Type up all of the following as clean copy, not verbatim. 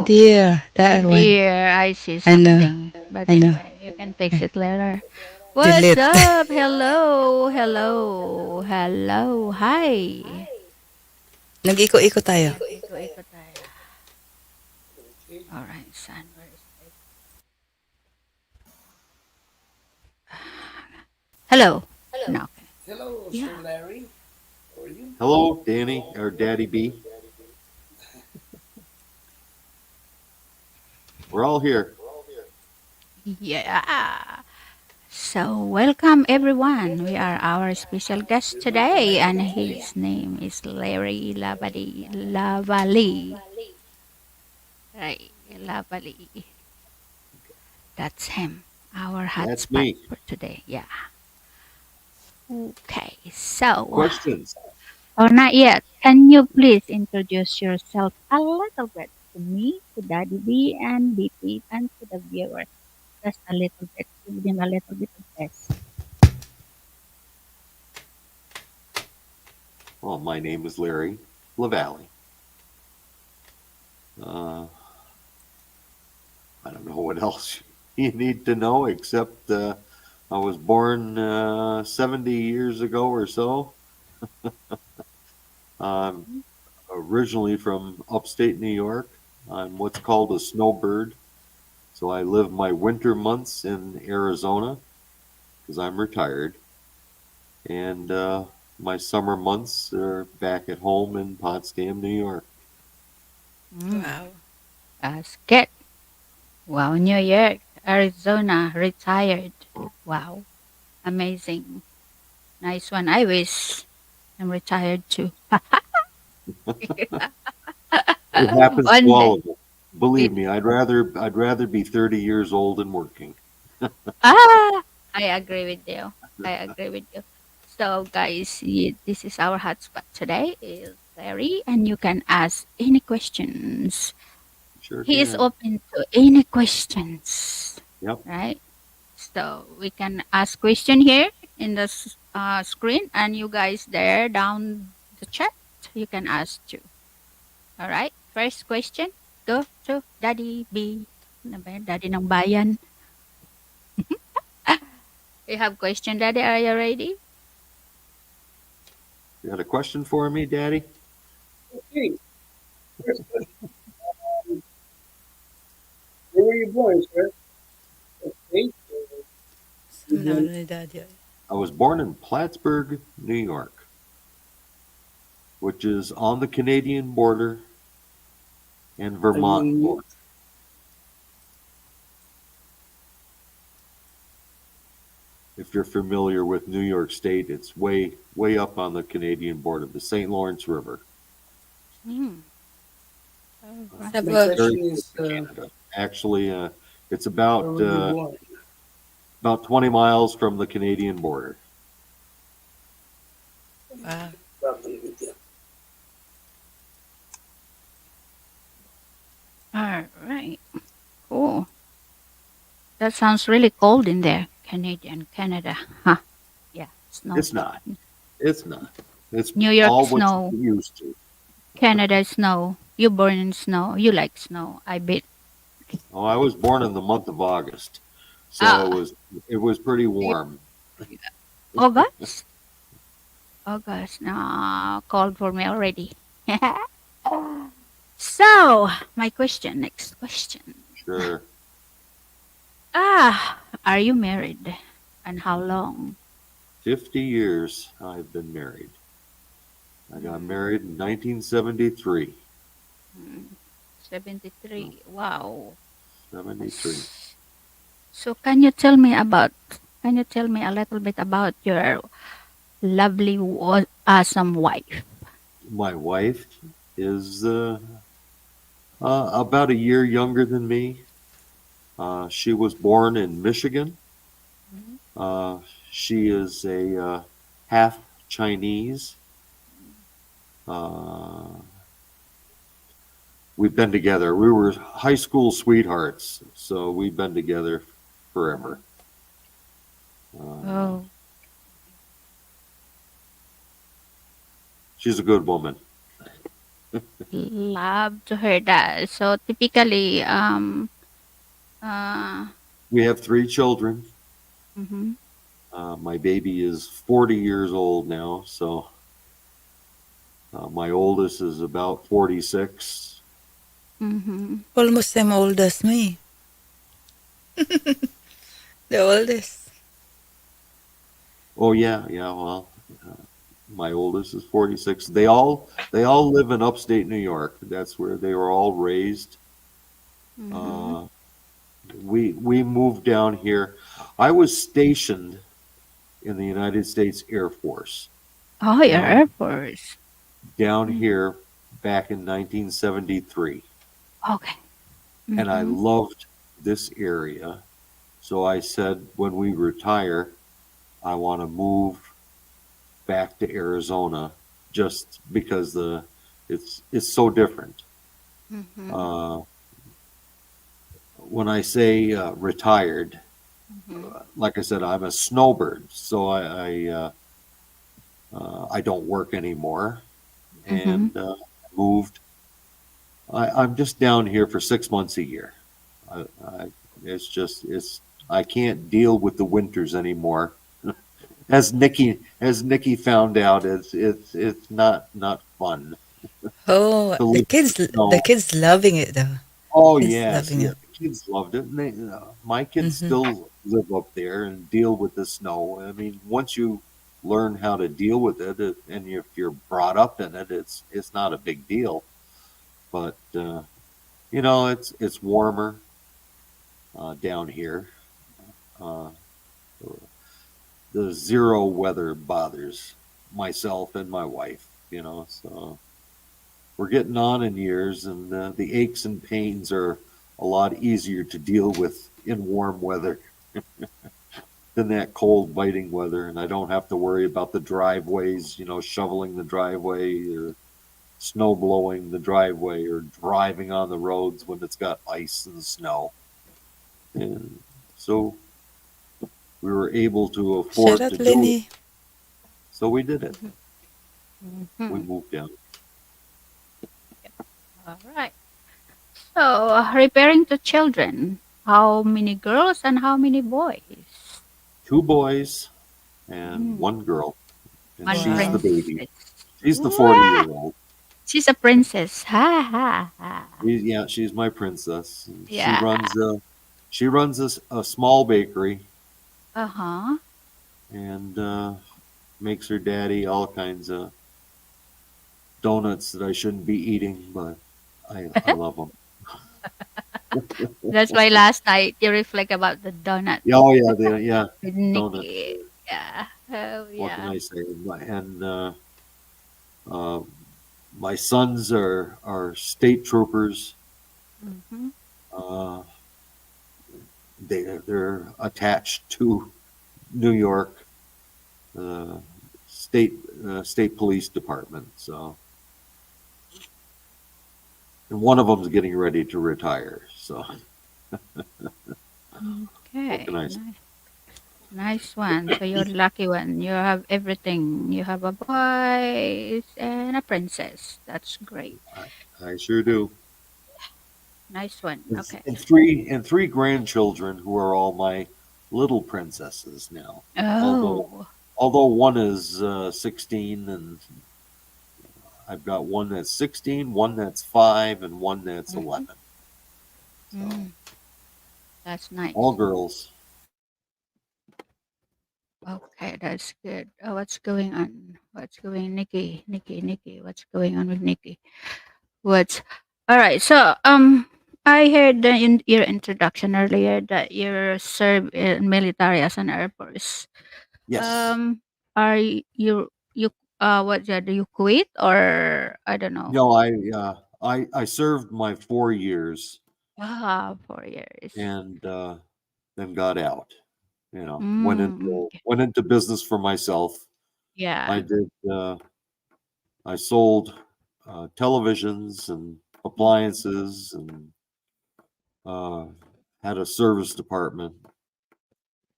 dear. That one. Dear, I see I know. something. But I know. anyway, you can fix it later. What's Delete. up? Hello, hello, hello, hi. Nag-iko-iko tayo. Iko-iko tayo. Alright, son, where is it? Hello. No, okay. Yeah. Hello, Danny or Daddy B. We're all here. Yeah. So, welcome everyone. We are our special guest today, and his name is Larry LaValley. Right, LaValley. That's him. Our That's hotspot me. for today. Yeah. Okay. So, Questions? or not yet. Can you please introduce yourself a little bit to me, to Daddy B and BP, and to the viewers? Just a little bit. Give them a little bit of this. Well, my name is Larry LaValley. Uh, I don't know what else you need to know except I was born 70 years ago or so. I'm Mhm. originally from upstate New York. I'm what's called a snowbird. So I live my winter months in Arizona because I'm retired. And my summer months are back at home in Potsdam, New York. Mm. Wow. That's good. Wow, New York, Arizona, retired. Wow, amazing. Nice one. I wish I'm retired too. It happens to One all day. of us. Believe It, me, I'd rather be 30 years old and working. I agree with you. I agree with you. So, guys, this is our hotspot today. Is Larry, and you can ask any questions. Sure He is can. open to any questions, Yep. right? So we can ask question here in the screen, and you guys there down the chat, you can ask too. All right. First question, go to Daddy B. Ano ba yan? Daddy ng bayan. You have question, Daddy? Are you ready? You got a question for me, Daddy? Okay, first question. Where were you born, sir? Okay, you Saan born naman ni Daddy? I was born in Plattsburgh, New York, which is on the Canadian border and are Vermont you border. If you're familiar with New York State, it's way up on the Canadian border, the St. Lawrence River. Hmm. All Sa right. my ba? Very question close is to Canada. Actually, it's where were you born? about 20 miles from the Canadian border. Wow. Probably with you. All right. Cool. That sounds really cold in there. Canada. Huh. Yeah. Snow. It's not. It's not. It's New York all what snow. you're used to. Canada snow. You born in snow. You like snow. I bet. Oh, I was born in the month of August, so it Ah. was it was pretty warm. August? August. No, cold for me already. So, my question, next question. Sure. Are you married? And how long? 50 years I've been married. I got Hmm, married in 1973. hmm, So, 73. Wow. 73. S- So, can you tell me a little bit about your lovely, awesome wife? My wife is about a year younger than me. She was born in Michigan. Mhm. Uh, she is a half Chinese. Uh, we've been together. We were high school sweethearts, so we've been together forever. Uh, Oh, she's a good woman. Love to hear that. So typically, uh, We have 3 children. mhm, My baby is 40 years old now, so my oldest is about 46. mhm, Almost same old as me. The oldest. Oh yeah, yeah. Well, my oldest is 46. They all live in upstate New York. That's where they were all raised. mhm. Uh, we moved down here. I was stationed in the United States Air Force Oh, your down Air Force. down Mm, here back in 1973, okay. and I Mhm, loved this area. So I said, when we retire, I want to move back to Arizona, just because it's so different. mhm, Uh, when I say retired, mhm, like I said, I'm a snowbird, so I don't work anymore, mhm. and moved. I'm just down here for 6 months a year. I it's just it's I can't deal with the winters anymore. As Nikki found out, it's not fun Oh, to the live in kids, the the snow. kids loving it though. Oh Kids yes, loving yeah, it. the kids loved it. And my kids Mm-hmm. still live up there and deal with the snow. I mean, once you learn how to deal with it, and if you're brought up in it, it's not a big deal. But it's warmer down here. Uh, the zero weather bothers myself and my wife. So we're getting on in years, and the aches and pains are a lot easier to deal with in warm weather than that cold, biting weather. And I don't have to worry about the driveways, shoveling the driveway or snow blowing the driveway or driving on the roads when it's got ice and snow. And so we were able to Shout afford to out, do it. Lenny. So we did it. Mhm, We mhm. moved down. All right. So, referring to children, how many girls and how many boys? 2 boys and Mm, 1 girl, and one she's the Wow. baby. princess. She's the 40 Wah! year old. She's a princess. Ha ha ha. Yeah, she's my princess. She Yeah. runs a small bakery, Uh huh. and makes her daddy all kinds of donuts that I shouldn't be eating, but I love them. That's why last night you reflect about the donut Oh yeah, yeah, with donuts. Nikki. Yeah. Oh What can yeah. I say? And uh, my sons are state troopers. Mm-hmm. Uh, they're attached to New York uh, state state police department. So, and one of them's getting ready to retire. So, what can Okay. I say? Nice. Nice one. So you're lucky one. You have everything. You have a boy and a princess. That's great. I sure do. Nice one. And, Okay. and three grandchildren who are all my little princesses now. Although Oh. although one is 16, and I've got one that's 16, one that's 5, and one that's Mhm. 11. So Mm, that's all nice. girls. Okay, that's good. What's going on? What's going, Nikki? Nikki, Nikki. What's going on with Nikki? What's all right? So, I heard in your introduction earlier that you serve in military as an Air Force. Yes. Um, are you what? Yeah, do you quit or I don't know? No, I served my 4 years, Ah, 4 years. and then got out. Went Mm, into okay. went into business for myself. I Yeah. did. I sold televisions and Mhm. appliances, and uh, had a service department,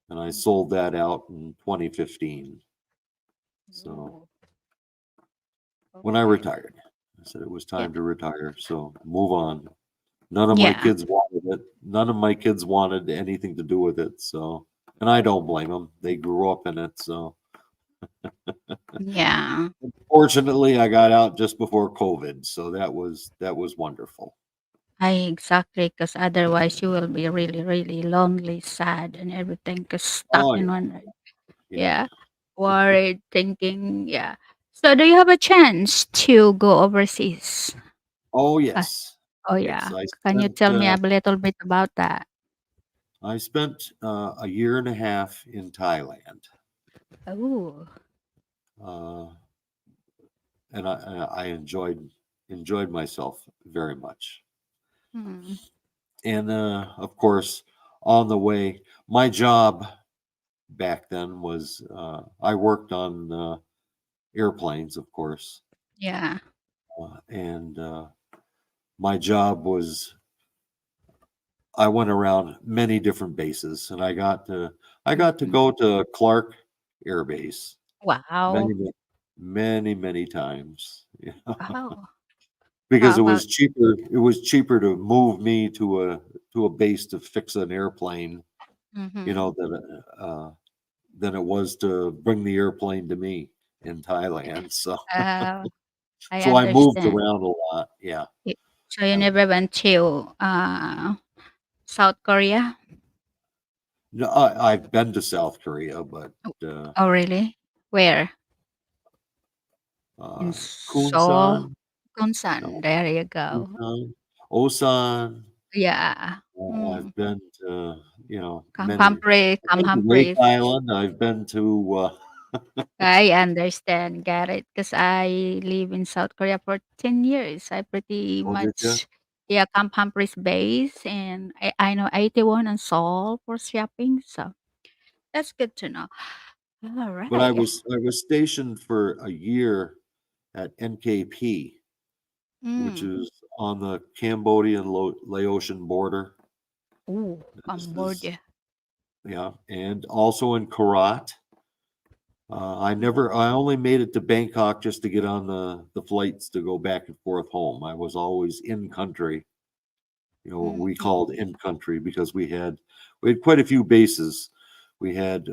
and I sold that out in 2015. So Ooh, when I okay. retired. I said it was Yeah. time to retire, so move on. None of my Yeah. kids wanted it. None of my kids wanted anything to do with it. So, and I don't blame them. They grew up in it. So, Yeah. fortunately, I got out just before COVID. So that was wonderful. I exactly, because otherwise you will be really, really lonely, sad, and everything, because stuck Oh in yeah, one. yeah. Yeah. Worried, thinking. Yeah. So, do you have a chance to go overseas? Oh Uh, yes, oh, yes. yeah. Can you tell me a little bit about that? I spent a year and a half in Thailand, Oh. uh, and I enjoyed myself very much. Hmm. And of course, on the way, my job back then was I worked on airplanes, of course, Yeah. and my job was I went around many different bases, and I got to Mhm. go to Clark Air Base Wow. many many times, Wow. because How it about? was cheaper. It was cheaper to move me to a base to fix an airplane, Mm-hmm. than it was to bring the airplane to me in Thailand. So I so I moved understand. around a lot. Yeah. Y- So you I, never went to South Korea? no, I've been to South Korea, but Oh, uh, oh, really? Where? In Seoul, Kunsan, Kunsan. no, There you go. Busan, Osan. Yeah. I've Mm. been to, many. Kampampri, I've been to Lake Kampampris. Island. I've been to. I understand, get it. Because I live in South Korea for 10 years. I pretty Oh, did you? much, yeah, Kampampris base, and I know 81 and Seoul for shopping. So that's good to know. All But I right. was I was stationed for a year at NKP, which Mm. is on the Cambodian Laotian border. Ooh, This is Cambodia. Yeah, and also in Karat. Mm. I only made it to Bangkok just to get on the flights to go back and forth home. I was always in country, what we Mhm. called in country because we had quite a few bases. We had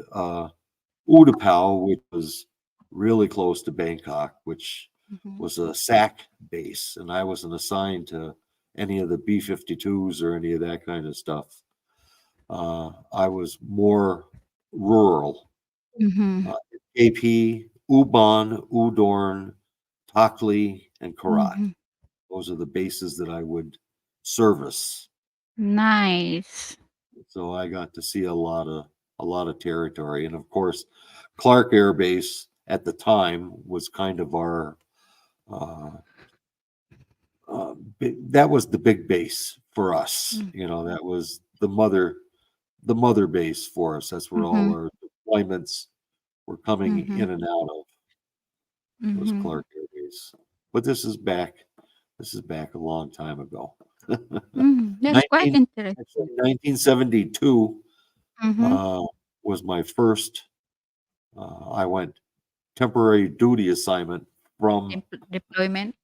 Utapao, which was really close to Bangkok, which Mhm. was a SAC base, and I wasn't assigned to any of the B-52s or any of that kind of stuff. I was more rural. Mhm. uh, AP, Ubon, Udorn, Takli, and Karat. Mhm. Those are the bases that I would service. Nice. So I got to see a lot of territory, and of course, Clark Air Base at the time was kind of our uh, that was the big base for us. Mm. That was the mother base for us. That's where all Mhm. our deployments were coming Mhm. in and out of. Was Mhm. Clark Air Base. But this is back a long time ago. Mm. That's quite 19 interesting. Actually 1972 Mhm. uh, was my first. I went temporary duty assignment from Deployment.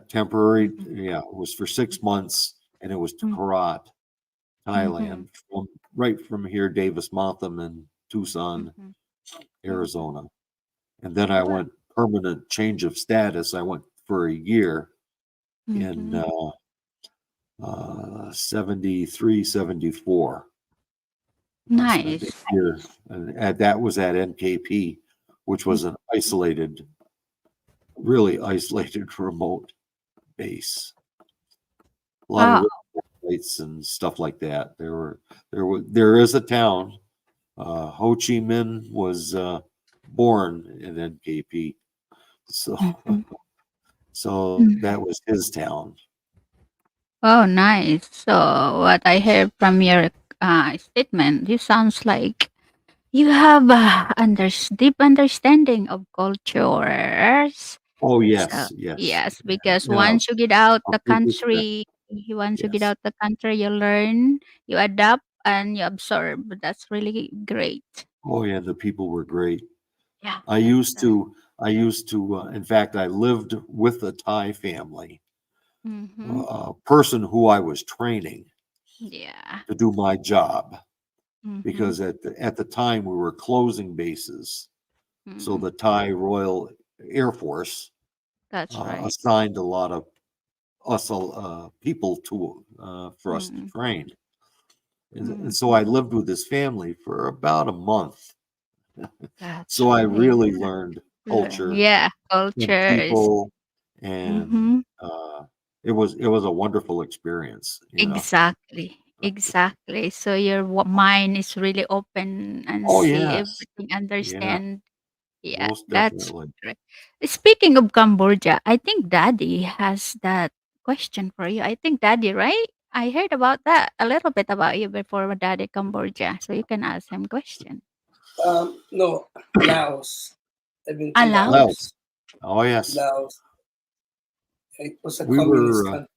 temporary. Mhm. Yeah, it was for 6 months, and it was to Mm. Karat, Mhm. Thailand, right from here, Davis Monthan and Tucson, Mhm. Mhm. Arizona. And then I Wow. went permanent change of status. I went for a year in Mhm. 73, 74. I spent a Nice. year, and that was at NKP, which was an really isolated remote base. A lot of Oh. radio flights and stuff like that. There is a town. Ho Chi Minh was born in NKP, so Mhm. so Mm. that was his town. Oh, nice. So, what I heard from your statement, you sounds like you have deep understanding of cultures. Oh So yes, yes, yes, because and once you get out a the big respect. country, Yes. you learn, you adapt, and you absorb. That's really great. Oh yeah, the people were great. Yeah, I that's used to I used to, in fact, I lived with a Thai family, Mm-hmm. a person who I was training Yeah. to do my job, Mm-hmm. because at the time we were closing bases. So Mm. the Thai Royal Air Force That's right. assigned a lot of us people for us to Mm. train. And so Mm-hmm. I lived with this family for about a month. That's So I right. really learned culture Yeah, and culture is. people, and Mm-hmm. it was a wonderful experience, you know. Exactly. Exactly. So your mind is really open and Oh see yes, everything, yeah, understand. Yeah, most that's definitely. great. Speaking of Cambodia, I think Daddy has that question for you. I think Daddy, right? I heard about that a little bit about you before with Daddy Cambodia, so you can ask him question. No, Laos. I've been to Allow? Laos. Laos. Oh yes, Laos. It was a we communist were. country.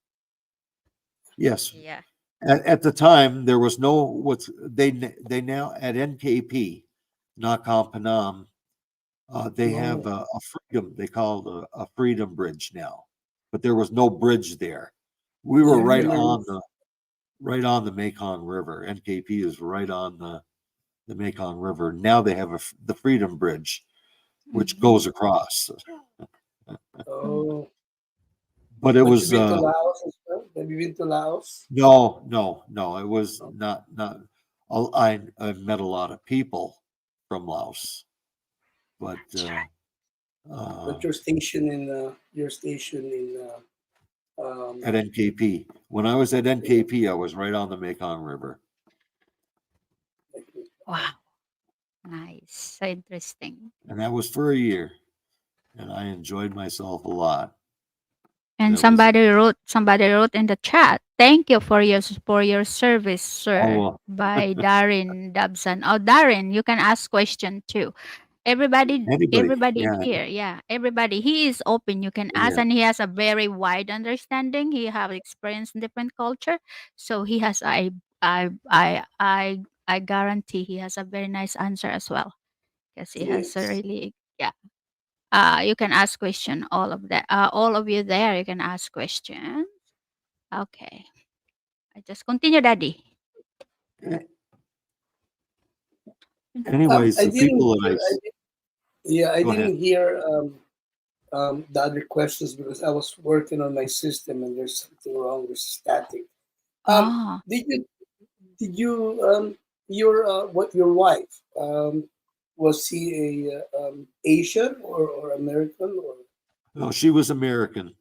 Yes, Yeah. at the time there was no what's they now at NKP, Nakhon Phanom. They have No. a freedom. They call it a freedom bridge now, but there was no bridge there. We were Yeah, I remember. right on the Mekong River. NKP is right on the Mekong River. Now they have the Freedom Bridge, which Mhm. goes across. Mm. Oh, But it but you've was been to Laos as well? Have you been to Laos? no. It was No. not. I've met a lot of people from Laos, but That's right. uh, But your station in at NKP, when I was at NKP, I was right on the Mekong River, like, Wow. Nice. So interesting. and that was for a year, and I enjoyed myself a lot. And That was somebody wrote in the chat, thank you for your service, sir. oh By Darren Dobson. Oh, Darren, you can ask question too. anybody, Everybody yeah, here, yeah, everybody. He is open. You can ask, yeah. and he has a very wide understanding. He have experience in different culture, so he has I guarantee he has a very nice answer as well because he has a yes. really yeah. You can ask question. All of that. All of you there, you can ask question. Okay, I just continue, Daddy. Anyways, I the didn't people that hear. Yeah, I go ahead. didn't hear the other questions because I was working on my system and there's something wrong. There's static. Um, Oh, did you did you your what your wife was he a Asian or American or No, she was American.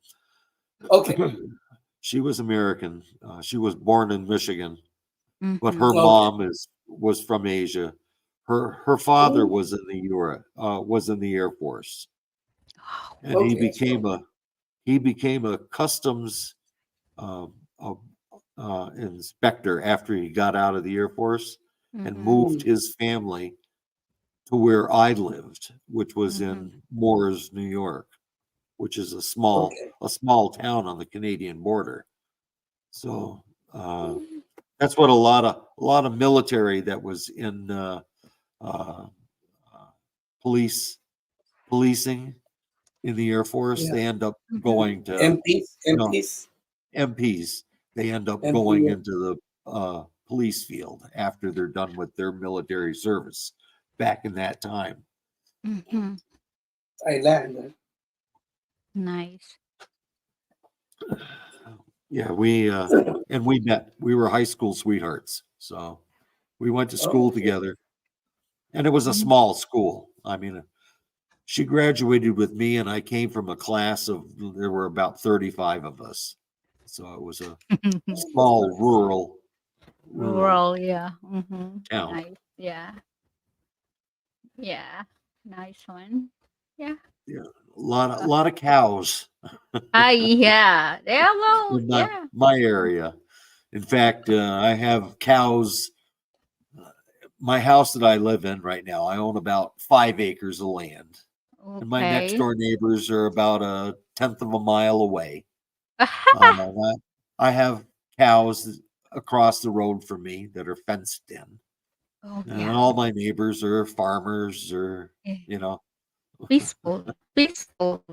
okay, She was American. She was born in Michigan, but mm-hmm. her okay, mom was from Asia. Her father oh, was in the was in the Air Force, Oh, and okay, so he became a customs um, uh, inspector after he got out of the Air Force, and mm-hmm. moved mm, his family to where I lived, which was Mm-hmm. in Moores, New York, which is okay, a small town on the Canadian border. So mm, that's what a lot of military that was in uh, uh, police policing in the Air Force. yeah, They end up Mm-hmm. going to MPs you know MPs MPs. They end up going MP into the police field after they're done with their military service back in that time. Mm-hmm. Thailand. Nice. Yeah, we met. We were high school sweethearts. So we went to Oh, school okay. together, and it was a Mm-hmm. small school. I mean, she graduated with me, and I came from a class of there were about 35 of us. So it was a Oh, that's small nice. rural Rural, yeah. Mm-hmm. town. Nice. Yeah. Yeah. Nice one. Yeah. Yeah, a Uh, lot of cows yeah. Yeah. Well, in yeah. my area. In fact, I have cows. My house that I live in right now, I own about 5 acres of land, and my next Okay. door neighbors are about a tenth of a mile away. I I have cows across the road from me that are fenced in, Oh, and yeah. all my neighbors are farmers or Yeah. you know Peaceful. Peaceful.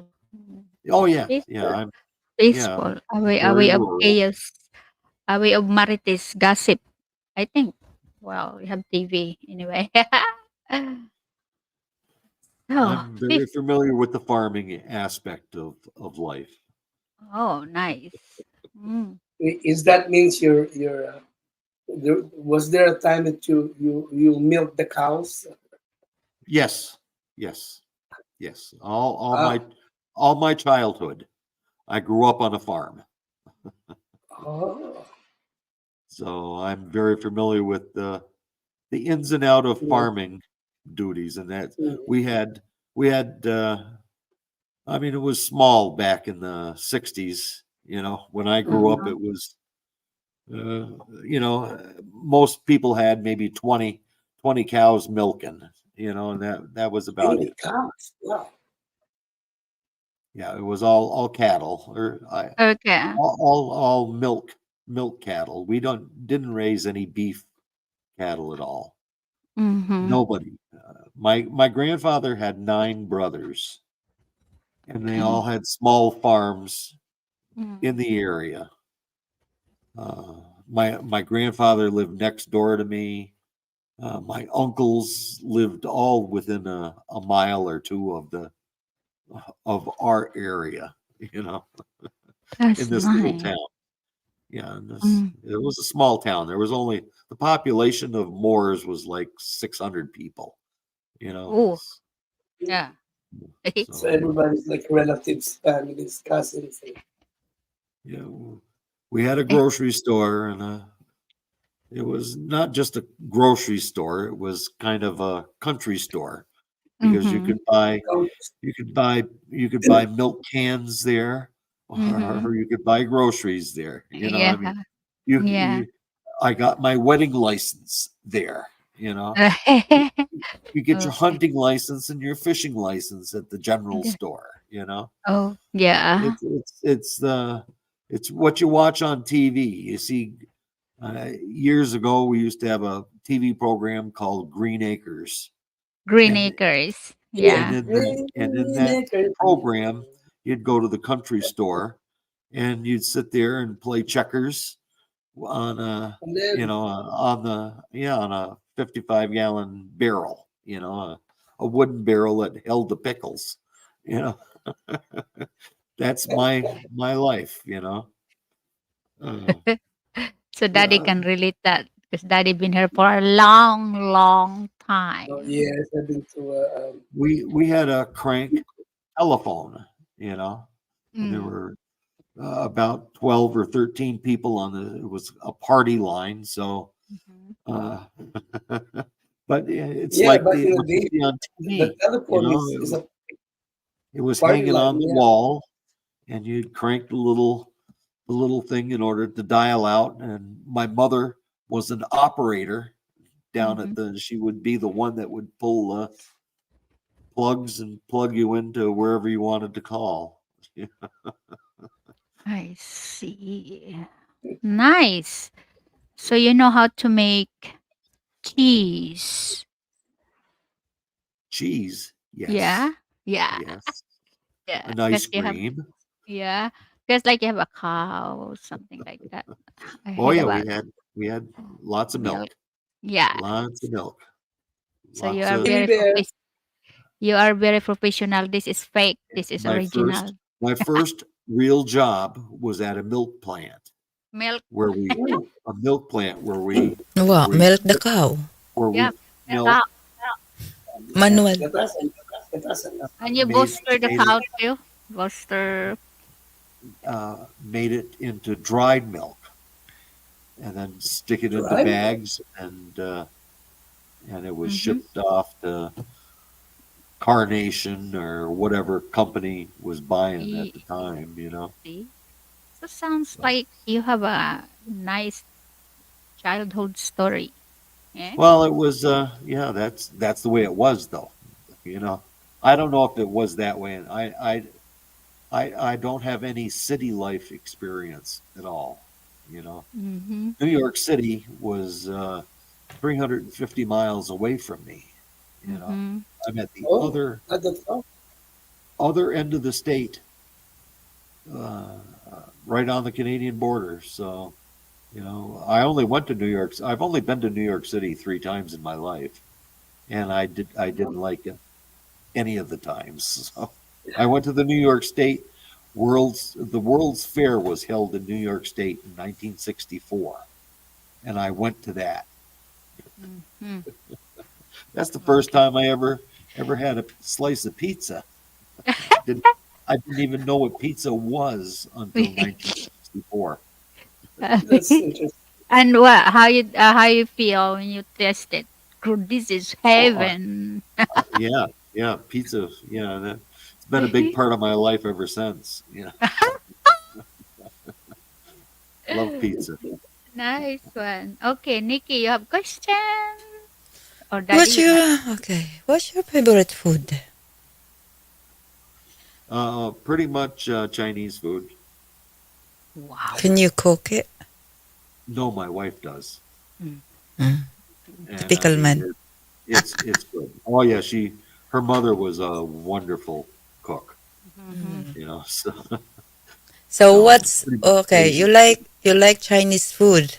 Oh yeah, yeah, Peaceful. I'm yeah, Peaceful. very Away of rural. chaos. Away of marites gossip. I think. Well, we have TV anyway. Oh, I'm very peace. familiar with the farming aspect of life. Oh, nice. Mm. Is that means was there a time that you milk the cows? Yes, yes, yes. Ah, All my childhood, I grew up on a farm, oh, so I'm very familiar with the ins and out of mm, farming duties, and that mm, we had we had. I mean, it was small back in the '60s. You know, when I grew up, mm. Uh-huh. it was most people had maybe 20 cows milking, and that was about 20 it. cows. Wow. Yeah, it was all cattle or Okay. all milk cattle. We didn't raise any beef cattle at all. Mhm. Nobody. My grandfather had 9 brothers, and they all Okay. had small farms in Mm. the area. My grandfather lived next door to me. My uncles lived all within a mile or two of our area, you know, in That's this little nice. town. Yeah, and Mm. it was a small town. There was only the population of Moors was like 600 people, you know. Oh, yeah. So So everybody's like relatives, families, cousins. yeah, we had a grocery store, and it was not just a grocery store. It was kind of a country store because Mhm. Oh, you could buy milk cans there, Mhm. or you could buy groceries there. I Yeah. mean, you Yeah. you I got my wedding license there. You know, you get your Okay. hunting license and your fishing license at the general Yeah. store. Oh, yeah. It's what you watch on TV. You see, years ago we used to have a TV program called Green Acres, Green and Acres. yeah. and Yeah. in that program, you'd go to the country store, and you'd sit there and play checkers on And then, on a 55-gallon barrel, a wooden barrel that held the pickles. You know, that's my life. Uh, So daddy uh, can relate that because daddy been here for a long, long oh, time. yes, I've been to we had a crank telephone, you know, and there Mm. were about 12 or 13 people it was a party line. So, Mhm. uh, but it's yeah, like back in the what you day, see on the TV, telephone is a it was party hanging line. on the Yeah. wall, and you'd crank the little thing in order to dial out. And my mother was an operator down Mhm. she would be the one that would pull plugs and plug you into wherever you wanted to call. I see. Nice. So you know how to make cheese. Cheese, yes, Yeah? Yeah. yes, Yeah. an ice Because you have, cream. yeah. Because like you have a cow, something like that. I Oh heard yeah, about we had lots of milk. milk, Yeah. lots of milk, So you lots are of. Hey very there. you are very professional. This is fake. This is My first original. my first real job was at a milk plant Milk. where we Mm, a milk plant What? we Milk the cow. where Yeah. we The cow. milk yeah, Manual. gatasan. And you made bolster the made it cow too. Bolster. made it into dried milk and then stick it into Right? bags, and it was Mm-hmm. shipped off to Carnation or whatever company was buying at the time. See? So sounds So, like you have a nice childhood story. Yeah. well, it was yeah, that's the way it was though. You know, I don't know if it was that way, and I don't have any city life experience at all. You know, Mm-hmm. New York City was 350 miles away from me. You know, Mm-hmm. I'm at the Oh, other not that far. other end of the state, uh, right on the Canadian border. So, I only went to New York. I've only been to New York City 3 times in my life, and I didn't like it any of the times. So, I went to the New York State the World's Fair was held in New York State in 1964, and I went to that. Mhm. That's the first Okay. time I ever had a slice of pizza. Didn't I didn't even know what pizza was until 1964. That's interesting. And what? How you feel when you taste it? This is Oh, heaven. yeah, yeah, pizza. Yeah, it's been a big part of my life ever since. Yeah, love pizza. Nice one. Okay, Nikki, you have question? Or What's Daddy? your What's your favorite food? Pretty much Chinese food. Wow. Can you cook it? No, my wife does, Mm. Mm, and I typical mean man. it's good. Oh yeah, her mother was a wonderful cook. Mhm. So So so what's pretty much okay? Asian. You like Chinese food.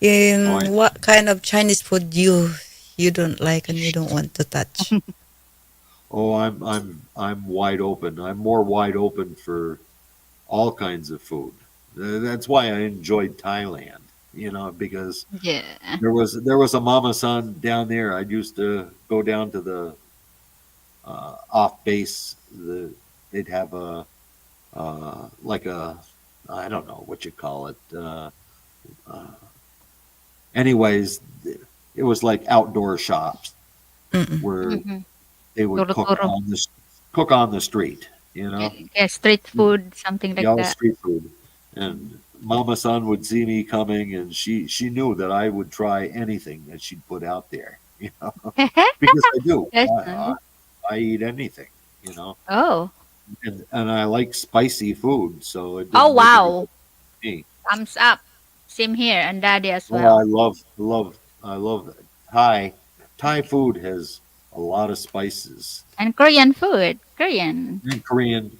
Oh, What kind of Chinese food you don't like and you don't want to touch? I'm wide open. I'm more wide open for all kinds of food. That's why I enjoyed Thailand, because Yeah. there was a mama san down there. I used to go down to the off base. They'd have a like a, I don't know what you call it. Uh, anyways, it was like outdoor shops Mm-mm. where Mhm. they would Turo-turo. cook on the street. Yeah, street food, something like Y'all that. street food. And Mama San would see me coming, and she knew that I would try anything that she'd put out there, because I do. That's I, I, nice. I eat anything, you know, Oh. and I like spicy food, so it Oh, didn't make any wow. difference to me. Thumbs up. Same here, and Daddy as Oh, I well. love Thai. Thai food has a lot of spices, And Korean food. Korean. and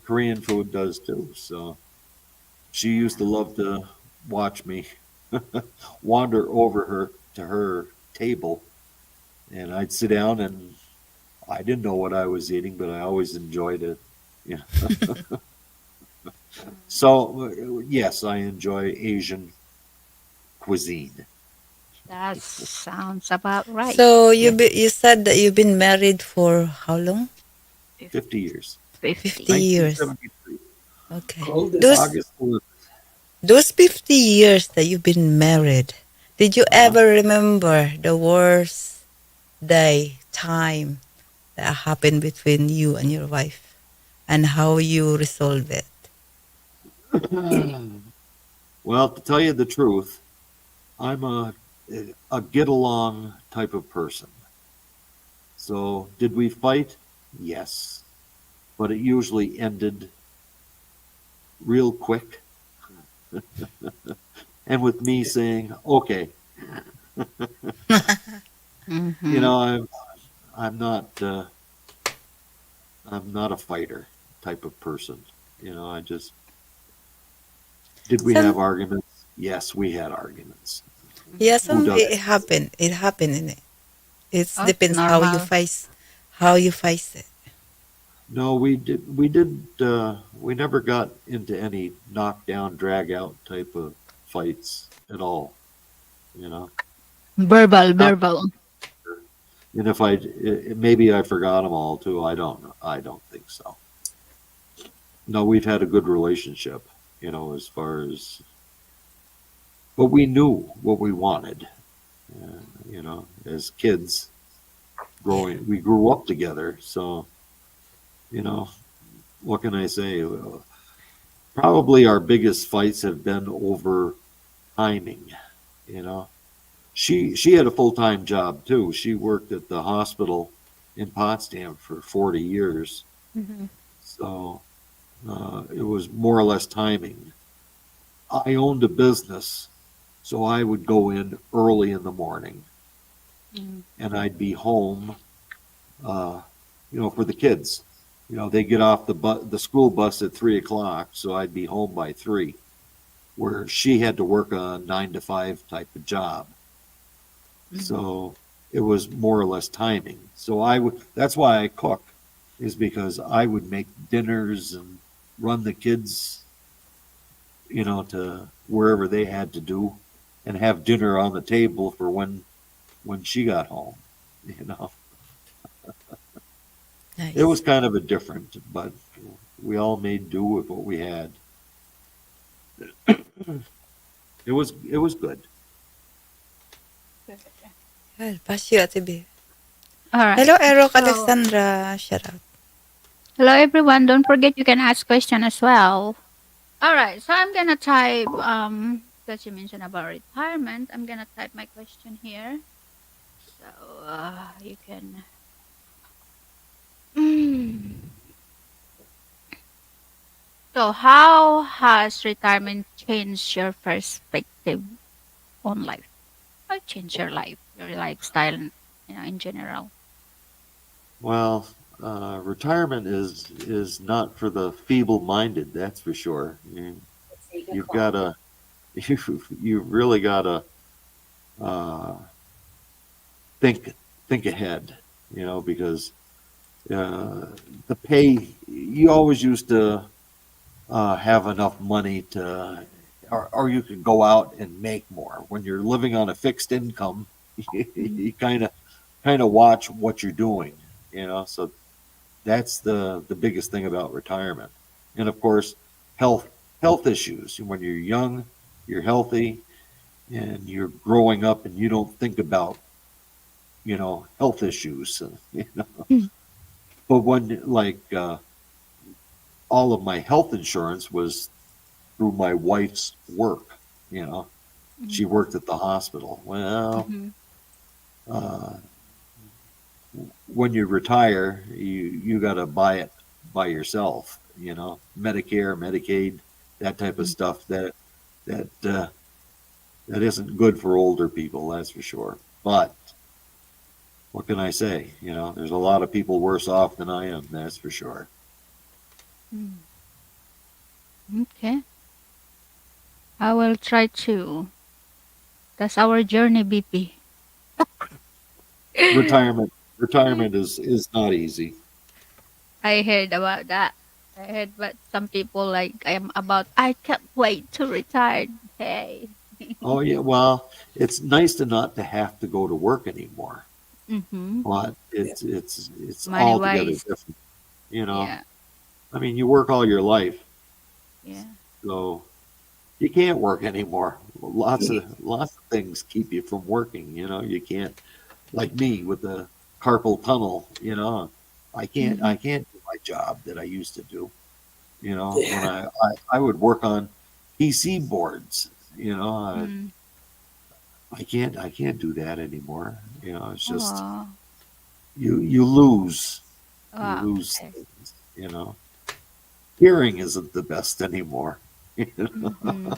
Korean food does too. So she used to love to watch me wander over her to her table, and I'd sit down, and I didn't know what I was eating, but I always enjoyed it. Yeah. So yes, I enjoy Asian cuisine. That sounds about right. So Yeah, you said that you've been married for how long? 50 years. 50 50. years. 1973. Okay. Oldest. Those August 11th. those 50 years that you've been married, did you Uh-huh. ever remember the worst day, time that happened between you and your wife and how you resolved it? Well, to tell you the truth, I'm a get along type of person. So, did we fight? Yes, but it usually ended real quick, and with me saying, "Okay, you Mm-hmm. know, I'm not I'm not a fighter type of person. I just did we Some have arguments? Yes, we had arguments. Yeah, Who some doesn't? it happened. It happened in it. It Oh, it's depends normal. how you face it. No, we never got into any knockdown, drag out type of fights at all. You know, Verbal, not verbal. and if maybe I forgot them all too. I don't know. I don't think so. No, we've had a good relationship. As far as, but we knew what we wanted. As kids Yeah. we grew up together. So, you know, what can I say? Probably our biggest fights have been over timing. You know, she had a full time job too. She worked at the hospital in Potsdam for 40 years. Mm-hmm. So it was more or less timing. I owned a business, so I would go in early in the morning, and I'd be home, uh, for the kids. they get off the school bus at 3 o'clock, so I'd be home by 3. Where she had to work a 9 to 5 type of job, Mm-hmm. so it was more or less timing. So I would. That's why I cook, is because I would make dinners and run the kids, to wherever they had to do, and have dinner on the table for when she got home. You know, it was Nice. kind of a different, but we all made do with what we had. It was good. Good. Well, pass you, Ate B. All right. Hello, Erok So, Alexandra. Shout out. hello everyone. Don't forget you can ask question as well. All right. So I'm gonna type because you mentioned about retirement. I'm gonna type my question here. So you can. Mm. So how has retirement changed your perspective on life? How it changed your life, your lifestyle, in general? Well, retirement is not for the feeble-minded. That's for sure. You've got to you've really got to uh, think think ahead. Because uh, the pay, you always used to have enough money to, or you could go out and make more. When you're living on a fixed income, Mm, you kind of watch what you're doing. So that's the biggest thing about retirement. And of course, health health issues. When you're young, you're healthy, and you're growing up, and you don't think about health issues. mm, But when, like, all of my health insurance was through my wife's work. You know, mm, she worked at the hospital. Well, mhm, uh, when you retire, you got to buy it by yourself. Medicare, Medicaid, that type of mm. stuff. That that isn't good for older people. That's for sure. But what can I say? There's a lot of people worse off than I am. That's for sure. Mm. Okay. I will try to. That's our journey, BP. Retirement is not easy. I heard about that. I heard but some people like I can't wait to retire. Hey. Oh yeah, well, it's nice to not to have to go to work anymore, Mm-hmm. but Yeah. it's Money altogether wise. different. You know, Yeah. I mean, you work all your life, Yeah. so you can't work anymore. Lots of things keep you from working. You can't, like me with the carpal tunnel. I Mm-hmm. can't do my job that I used to do. When Yeah. I would work on PC boards. Mm. I can't do that anymore. It's just Oh. you lose you Wow. lose Okay. things. Hearing isn't the best anymore. Mm-hmm.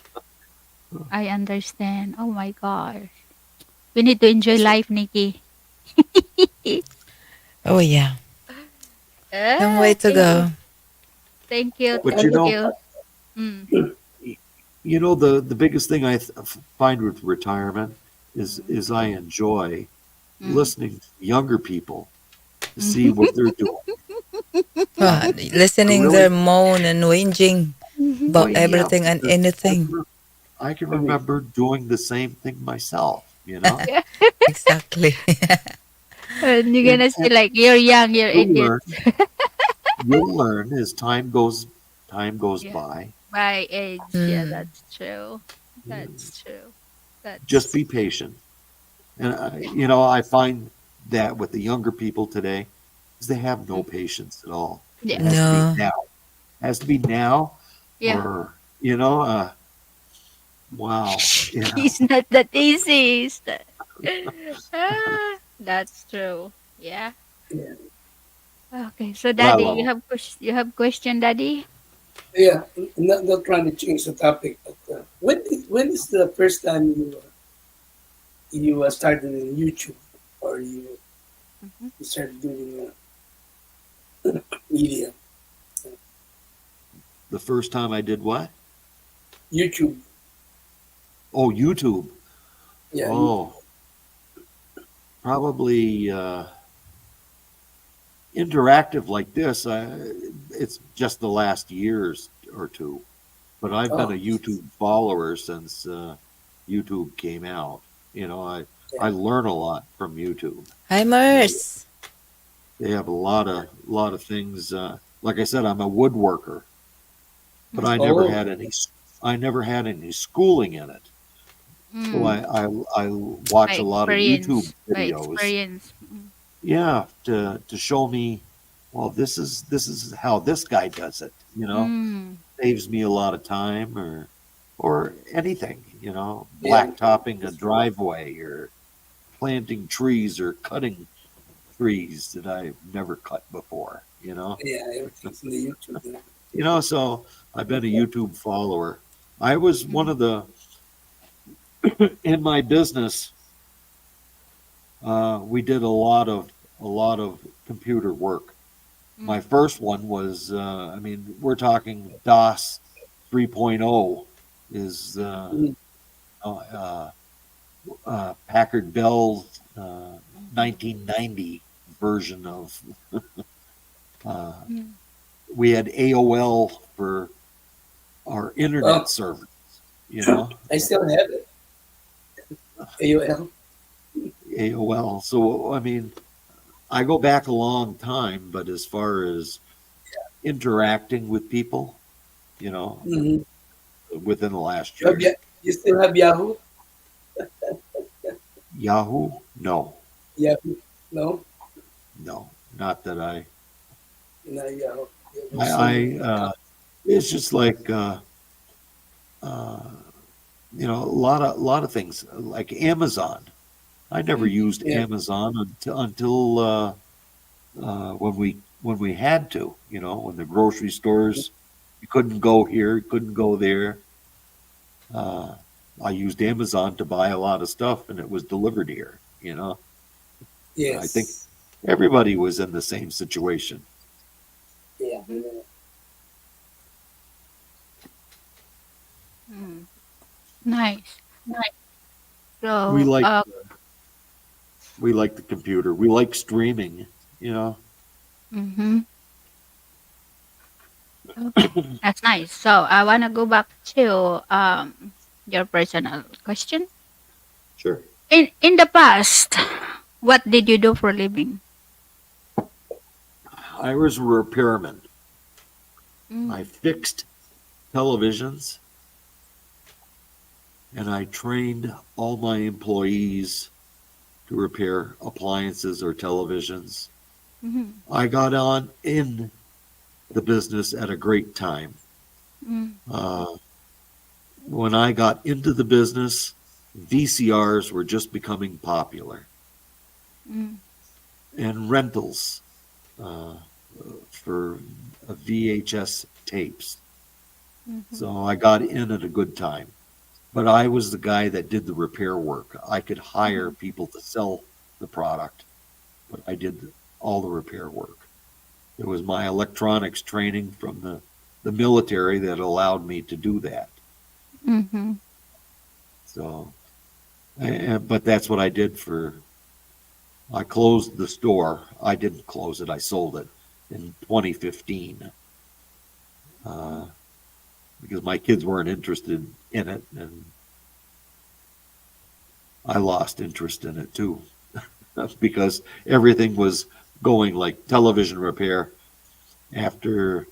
I understand. Oh my gosh. We need to enjoy That's life, Nikki. Oh, yeah. Long way Ah, to thank you. go. Thank you. But Thank you. Mm. the biggest thing I find with retirement Mm. is I enjoy Mm. listening to younger people to see Mm. what they're doing. Ah, I listening really. their moan and whinging Oh about yeah, everything and because anything. I can Mhm. remember doing the same thing myself. Yeah. Exactly. And you're and, gonna and say like you're young, you're you'll idiot. learn you'll learn as time goes Yeah. by. By age. Yeah, Mm. that's true. That's true. Just That's be patient. And I find that with the younger people today, is they have no mm, patience at all. It has to yes. be No. now. Has to be now, Yeah. or wow, It's not that easy. That's true. Yeah. Yeah. Okay. So but I daddy, love them. you have question, daddy? Yeah. Not trying to change the topic, but when is the first time you started in YouTube, or you Mm-hmm. started doing media? The first time I did what? YouTube. Oh, YouTube. Yeah, YouTube. Oh, probably interactive like this. It's just the last years or two, but I've been a Oh, YouTube follower since YouTube came out. You know, yeah. I learn a lot from YouTube. Hi, You know, Mers. they have a lot of things. Like I said, I'm a woodworker, but Mm. Oh, I never had any schooling in it. So Mm. I watch a lot of YouTube By videos. experience. Mm. Yeah, to show me, well, this is how this guy does it. Mm. Saves me a lot of time or anything. yeah. Blacktopping a driveway or planting trees or cutting trees that I've never cut before. Yeah, everything's in the YouTube now. So I've been a YouTube follower. I was one Mm. of the in my business. We did a lot of computer work. My Mm. first one was, I mean, we're talking DOS 3.0 is Mhm. uh, Packard Bell's Mhm. 1990 version of. Uh, Mm. we had AOL for our internet Oh, server. You know, I still have it. AOL. AOL. So I mean, I go back a long time, but as far as interacting with people, you know, Mm-hmm. within the last You have year. You still have Yahoo? Yahoo? No, Yahoo? No, no, not that no Yahoo. Yeah, I, there's so many accounts. it's just like, uh, a lot of things like Amazon. I never Mhm. used Yeah, Amazon until when we had to, when the grocery stores, you couldn't go here, you couldn't go there. Uh, I used Amazon to buy a lot of stuff and it was delivered here. I think yes, everybody was in the same situation. yeah. Mhm. Mm. Nice. We So, like we like the computer. We like streaming. mhm. Okay, that's nice. So I wanna go back to your personal question. Sure. In the past, what did you do for a living? I was a repairman. I Mm. fixed televisions and I trained all my employees to repair appliances or televisions. Mhm. I got on in the business at a great time. Mm. Uh, when I got into the business, VCRs were just becoming popular Mm. and rentals uh, for VHS tapes. Mhm. So I got in at a good time. But I was the guy that did the repair work. I could hire Mhm. people to sell the product, but I did all the repair work. It was my electronics training from the military that allowed me to do that. Mhm. So, but that's what I did I closed the store. I didn't close it, I sold it in 2015 uh, because my kids weren't interested in it, and I lost interest in it too because everything was going like television repair. After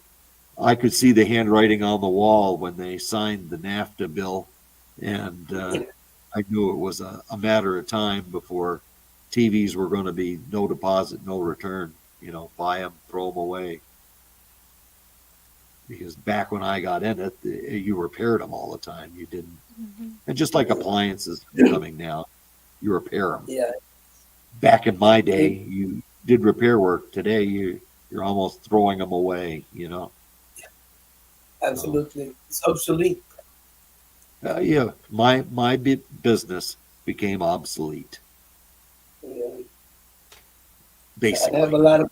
I could see the handwriting on the wall when they signed the NAFTA bill, and I knew it was a matter of time before TVs were going to be no deposit, no return. Buy them, throw them away. Because back when I got in it, you repaired them all the time. You didn't, Mhm. and just like appliances are becoming now, you repair them. Yeah, Back in my day, it, you did repair work. Today, you're almost throwing them away. So absolutely. It's obsolete. yeah, my business became obsolete Yeah. I have a basically. lot of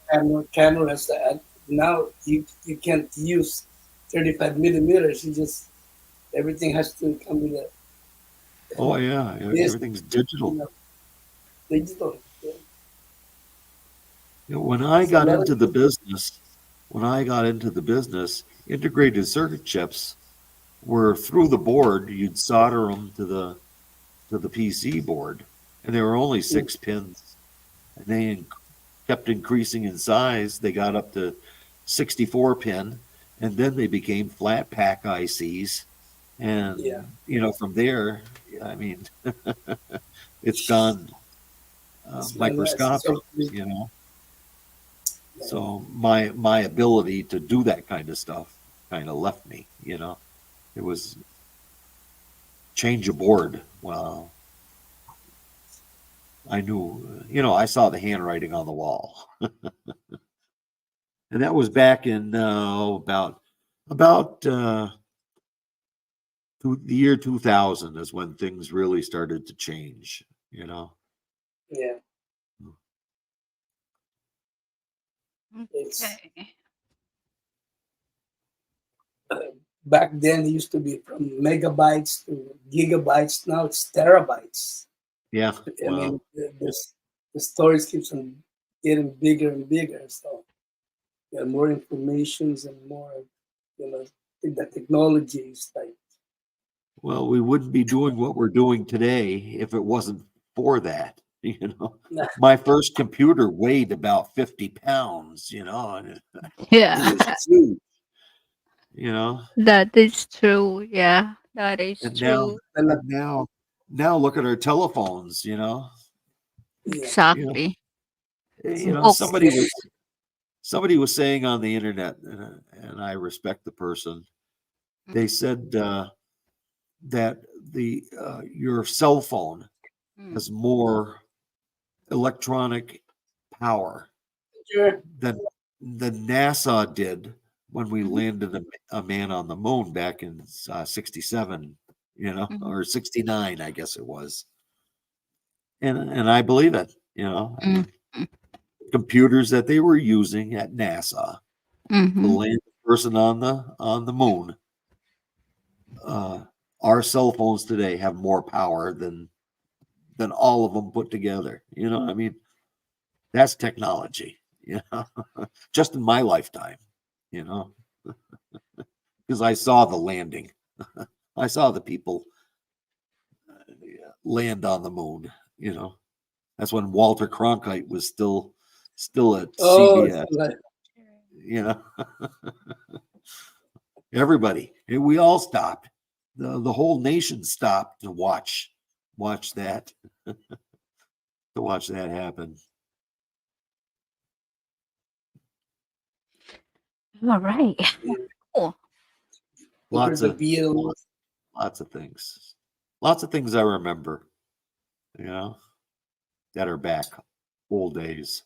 cameras that now you can't use. 35 millimeters. You just everything has to come with a Oh yeah, this, everything's you digital. know, digital. Yeah. When I So a got lot of into the business, integrated circuit chips were through the board. You'd solder them to the PC board, and they were only mm, 6 pins, and they kept increasing in size. They got up to 64 pin, and then they became flat pack ICs. yeah, And from there, I mean, it's gone it's my last. microscopic. So You know, yeah, so my ability to do that kind of stuff kind of left me. It was change a board. Well, I knew, I saw the handwriting on the wall, and that was back in about the year 2000 is when things really started to change. You know, yeah. It's Okay. back then it used to be from megabytes to gigabytes. Now it's terabytes. yeah. I mean, Well, the storage keeps on getting bigger and bigger. So there are more informations and more, you know, the technology is like, we wouldn't be doing what we're doing today if it wasn't for that. nah, My first computer weighed about 50 pounds. And it Yeah, was huge. You know, that is true. Yeah, that is and now true. and now look at our telephones. You know, Exactly. it's somebody Books. was saying on the internet, and I respect the person. They Mm, said that the your cell phone mm, has more electronic power sure. than NASA did when we mhm, landed a man on the moon back in '67, mhm, or '69, I guess it was. And I believe it. I mm, mean, computers that they were using at NASA to mhm. land a person on the moon. Uh, our cell phones today have more power than all of them put together. I mean, that's technology. Just in my lifetime. You know, because I saw the landing. I saw the people land on the moon. That's when Walter Cronkite was still at Oh, it's CBS. like, You know, everybody, we all stopped. The whole nation stopped watch that to watch that happen. All right. yeah, Cool. you heard Lots the of Beatles. lots, lots of things. Lots of things I remember. You know, that are back old days,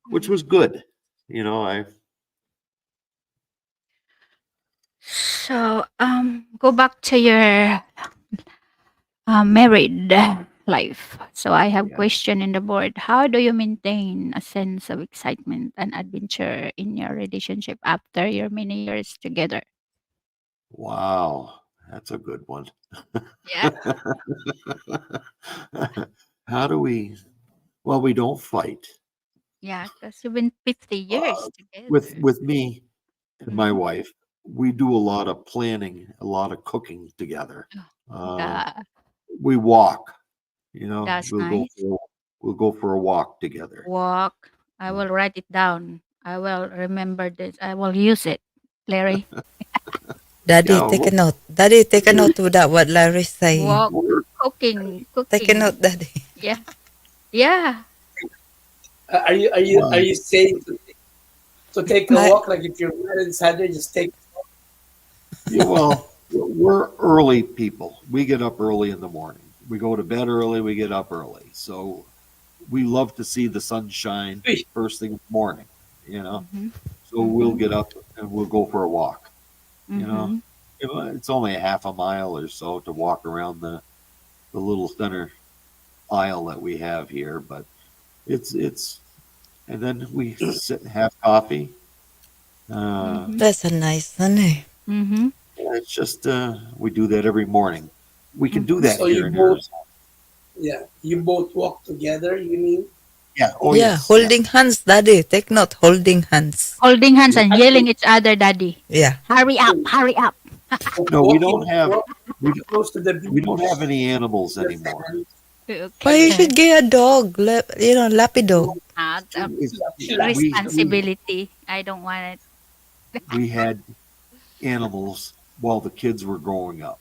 which Mhm. was good. I So, go back to your married life. So, I have yeah. question in the board. How do you maintain a sense of excitement and adventure in your relationship after your many years together? Wow, that's a good one. Yeah. How do we? Well, we don't fight. Yeah, because you've been 50 years together. With me and my Mm-hmm. wife, we do a lot of planning, a lot of cooking together. Uh, Yeah, we walk. that's nice. We'll go for a walk together. Walk. I will write it down. I will remember this. I will use it, Larry. Daddy, Yeah, take a note. Daddy, take a note to that what Larry's saying. Walk, we're, cooking, Take a note, cooking. Daddy. Yeah, yeah, Are well, you saying to take a I walk? Like if you're mad and Saturday, just take. yeah, we're early people. We get up early in the morning. We go to bed early. We get up early. So we love to see the sunshine Uy, first thing in the morning. You know, mm-hmm, so we'll mm-hmm, get up and we'll go for a walk. You know, mm-hmm. it's only a half a mile or so to walk around the little center aisle that we have here, but it's and then we sit and have coffee Uh, Mm-hmm. That's a nice one, eh? Mm-hmm. it's just we do that every morning. We can do Mm-hmm. that So here you in both, Arizona. yeah, you both walk together. You mean? Yeah. Oh Yeah, yes. Yeah. holding hands, daddy. Take note, holding hands. Holding hands Yeah. and yelling Actually, each other, Daddy. Yeah. Hurry up, hurry up. No, we don't walking, have walk we don't, close to the we don't beach have any animals with anymore. hands. Why you Okay. should get a dog? Lappy dog. It's, Chillax. Responsibility. I don't want we had animals while the kids were growing up.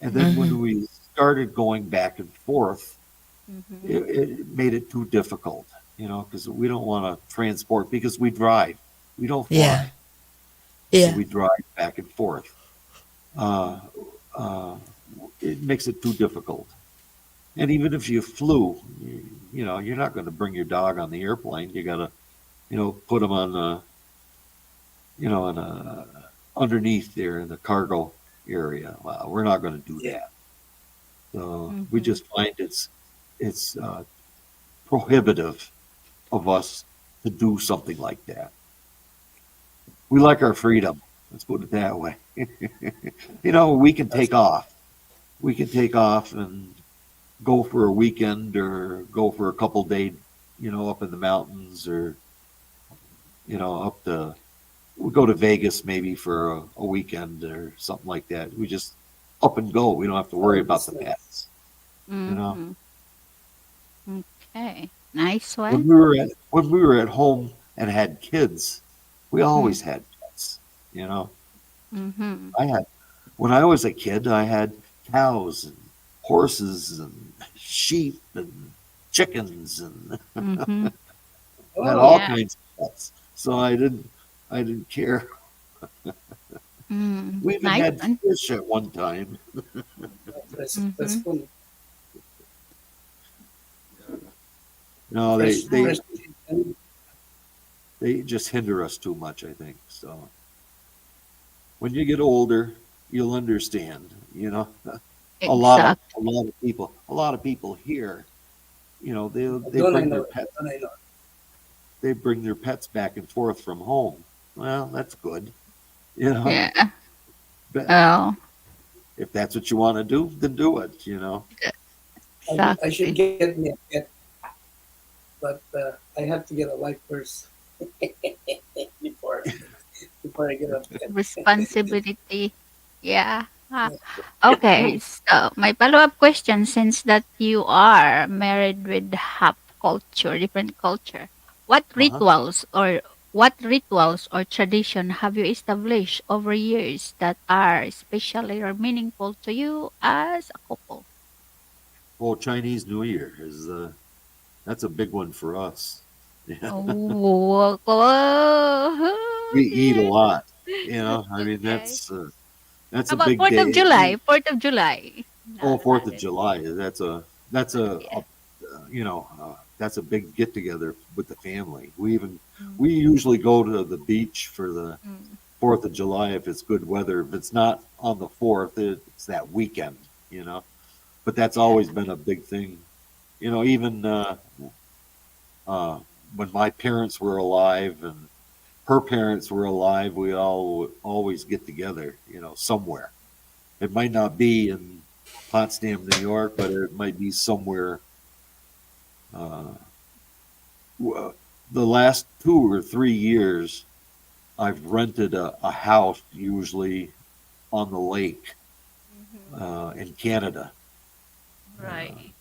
And it. then Mm-hmm. when we started going back and forth, Mm-hmm. it made it too difficult, because we don't want to transport because we drive, we don't Yeah. fly, so Yeah. we drive back and forth. Uh, uh, it makes it too difficult. And even if you flew, you're not going to bring your dog on the airplane. You got to, put them on, on underneath there in the cargo area. Well, we're not going to do Yeah, that. So we Mm-hmm. just find it's prohibitive of us to do something like that. We like our freedom. Let's put it that way. We can that's take off. We can take off and go for a weekend or go for a couple day, up in the mountains or, up to, we go to Vegas maybe for a weekend or something like that. We just up and go. We don't have to worry oh, about that's the nice. pets, you know. Mm-hmm. Okay. Nice When one. we were at when we were at home and had kids, we Mm. always had pets, you know. Mm-hmm. I had When I was a kid, I had cows and horses and sheep and chickens and Mm-hmm. I had Oh, all Yeah. kinds of pets. So I didn't care. Mm. We even Nice had one. fish at one time. that's Mm-hmm. funny. No, they Fresh, they fresh Oh. chicken. they just hinder us too much, I think. So when you get older, you'll understand, Exact. A lot of people here, they Don't I bring know their it? pets Don't I know it? back and forth from home. Well, that's good, you know. Yeah. But Oh. if that's what you want to do, then do it. I should Exactly. get me a pet, but I have to get a wife first before before I get a pet. Responsibility. Yeah. Yeah. Okay. So my follow-up question, since that you are married with half culture, different culture, what Uh-huh. rituals or tradition have you established over years that are especially or meaningful to you as a couple? Well, Chinese New Year is that's a big one for us. Yeah, Oh, oh, we eat a okay. lot. I mean Okay. that's How a about big 4th of day. July? 4th of July. Oh, No, Fourth not of it. July. That's a Yeah. that's a big get together with the family. We Mm, usually go to the beach for the mm, 4th of July if it's good weather. If it's not on the fourth, it's that weekend. But that's yeah. always been a big thing. Even uh, when my parents were alive and her parents were alive, we all would always get together. Somewhere. It might not be in Potsdam, New York, but it might be somewhere. Uh, the last 2 or 3 years, I've rented a house, usually on the lake Mm-hmm. in Canada. Uh, Right.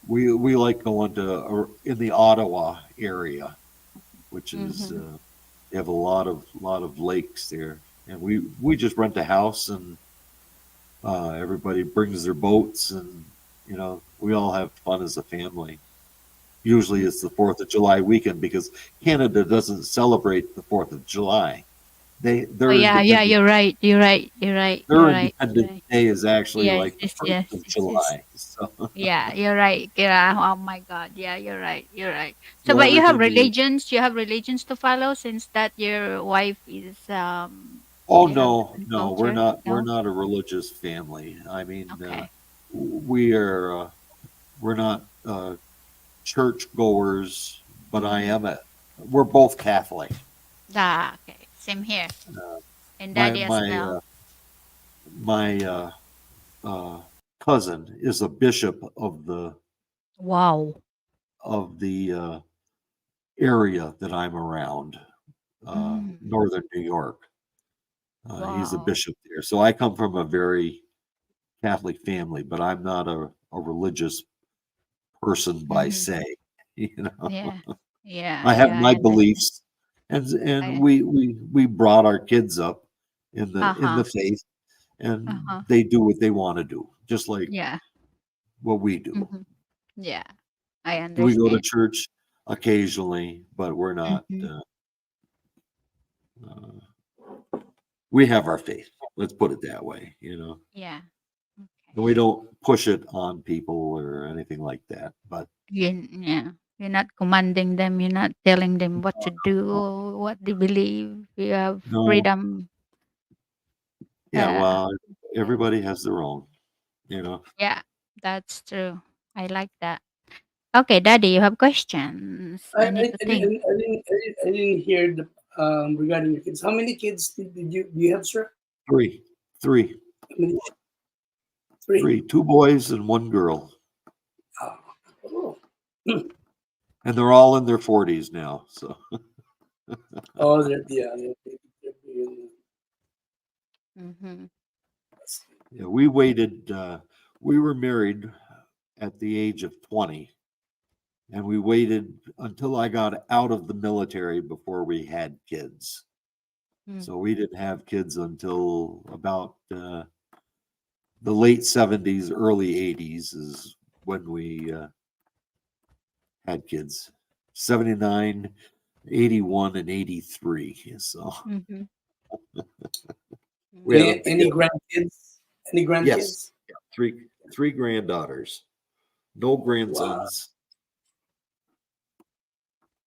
we like going to in the Ottawa area, which is Mm-hmm. they have a lot of lakes there, and we just rent a house and everybody brings their boats and we all have fun as a family. Usually it's the 4th of July weekend because Canada doesn't celebrate the 4th of July. They Oh their yeah, yeah. independent You're right. You're right. You're right. You're their right. You're independence right. day is actually Yes. like the Yes. first Yes. of Yes. Yes. July. So, Yeah, you're right. Yeah. Oh my God. Yeah, you're right. You're right. So, so but you have everything is. religions. You have religions to follow since that your wife is Oh you have no, different no, we're culture. not. We're No. not a religious family. I mean, Okay. we are. We're not church goers, but I Mm-hmm. am. We're both Catholic. Ah, okay. Same here. And My daddy as my well. my uh, cousin is a bishop Wow. of the area that I'm around, Mm. northern New York. He's a Wow. bishop there. So I come from a very Catholic family, but I'm not a religious person by Mm-hmm. say. You know, Yeah. Yeah. I have Yeah. I my understand. beliefs, and I, we brought our kids up in uh-huh. the faith, and Uh-huh. they do what they want to do, just like Yeah. what we do. Mm-hmm. Yeah. I Do we go to understand. church occasionally? But we're not. Mm-hmm. Uh, we have our faith. Let's put it that way. You know, Yeah. Okay. and we don't push it on people or anything like that. But Yeah. You're not commanding them. You're not telling them what to do, what they believe. You have no, freedom. yeah, Uh, well, everybody has their own. You know, yeah, that's true. I like that. Okay, Daddy, you have questions. I need to think. I didn't hear the regarding your kids. How many kids do you have, sir? three, three, How many? Three. three, two boys and one girl, Oh, oh, and they're all in their 40s now. So oh yeah, they're Mm-hmm. yeah, we waited. We were married at the age of 20, and we waited until I got out of the military before we had kids. Mm. So we didn't have kids until about the late 70s, early 80s is when we had kids. 79, 81, and 83. So Mm-hmm. we had them any together. grandkids? Any Yes, grandkids? yeah, three granddaughters, no Wow, grandsons.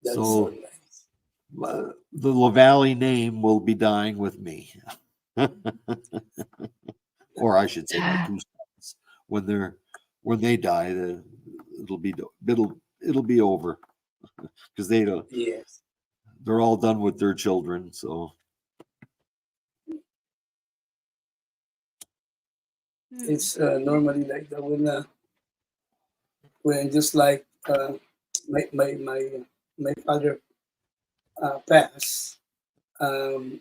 that's so So nice. the LaValley name will be dying with me. Or I should say my two sons. When they're when they die, it'll be it'll be over because Yes, they're all done with their children. So Mm. it's normally like that when just like my my my my father passed. Um,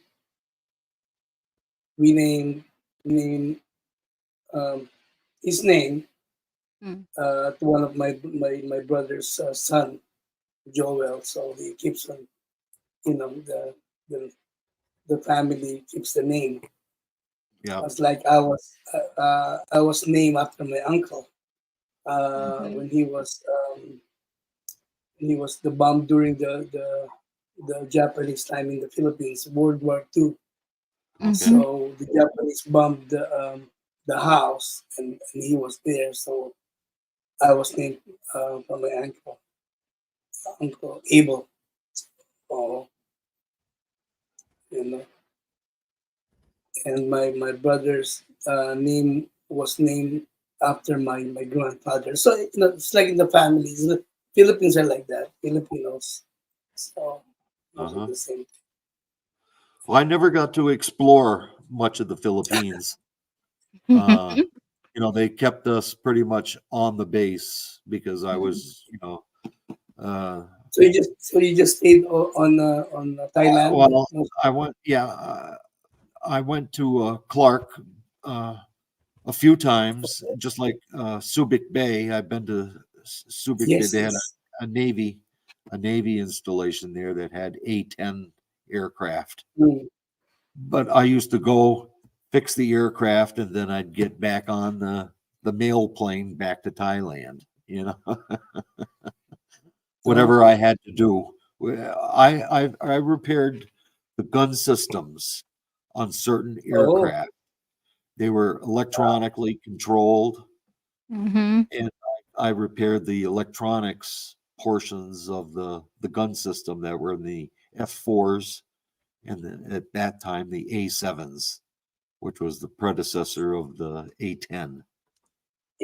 we named um, his name Mm. to one of my brother's son, Joel. So he keeps on, the the family keeps the name. yeah, It's like I was named after my uncle Mm-hmm. when he was the bomb during the Japanese time in the Philippines, World War II. okay, Mm-hmm. So the Japanese bombed the house, and he was there. So I was named for my uncle Abel. Oh, you know, and my brother's name was named after my grandfather. So it's like in the families. Philippines are like that. Filipinos, so most of uh-huh. the same. Well, I never got to explore much of the Philippines. Uh, they kept us pretty much on the base because I was, uh, So you just stayed on Thailand. well, I went, yeah, I went to Clark uh, a few times, just like Subic Bay. I've been to Subic Bay. Yes, They had yes. a navy installation there that had A-10 aircraft. Mm. But I used to go fix the aircraft, and then I'd get back on the mail plane back to Thailand. Whatever Oh, I had to do. I repaired the gun systems on certain oh, aircraft. They were electronically controlled, Mm-hmm. and I repaired the electronics portions of the gun system that were in the F4s and at that time the A7s, which was the predecessor of the A10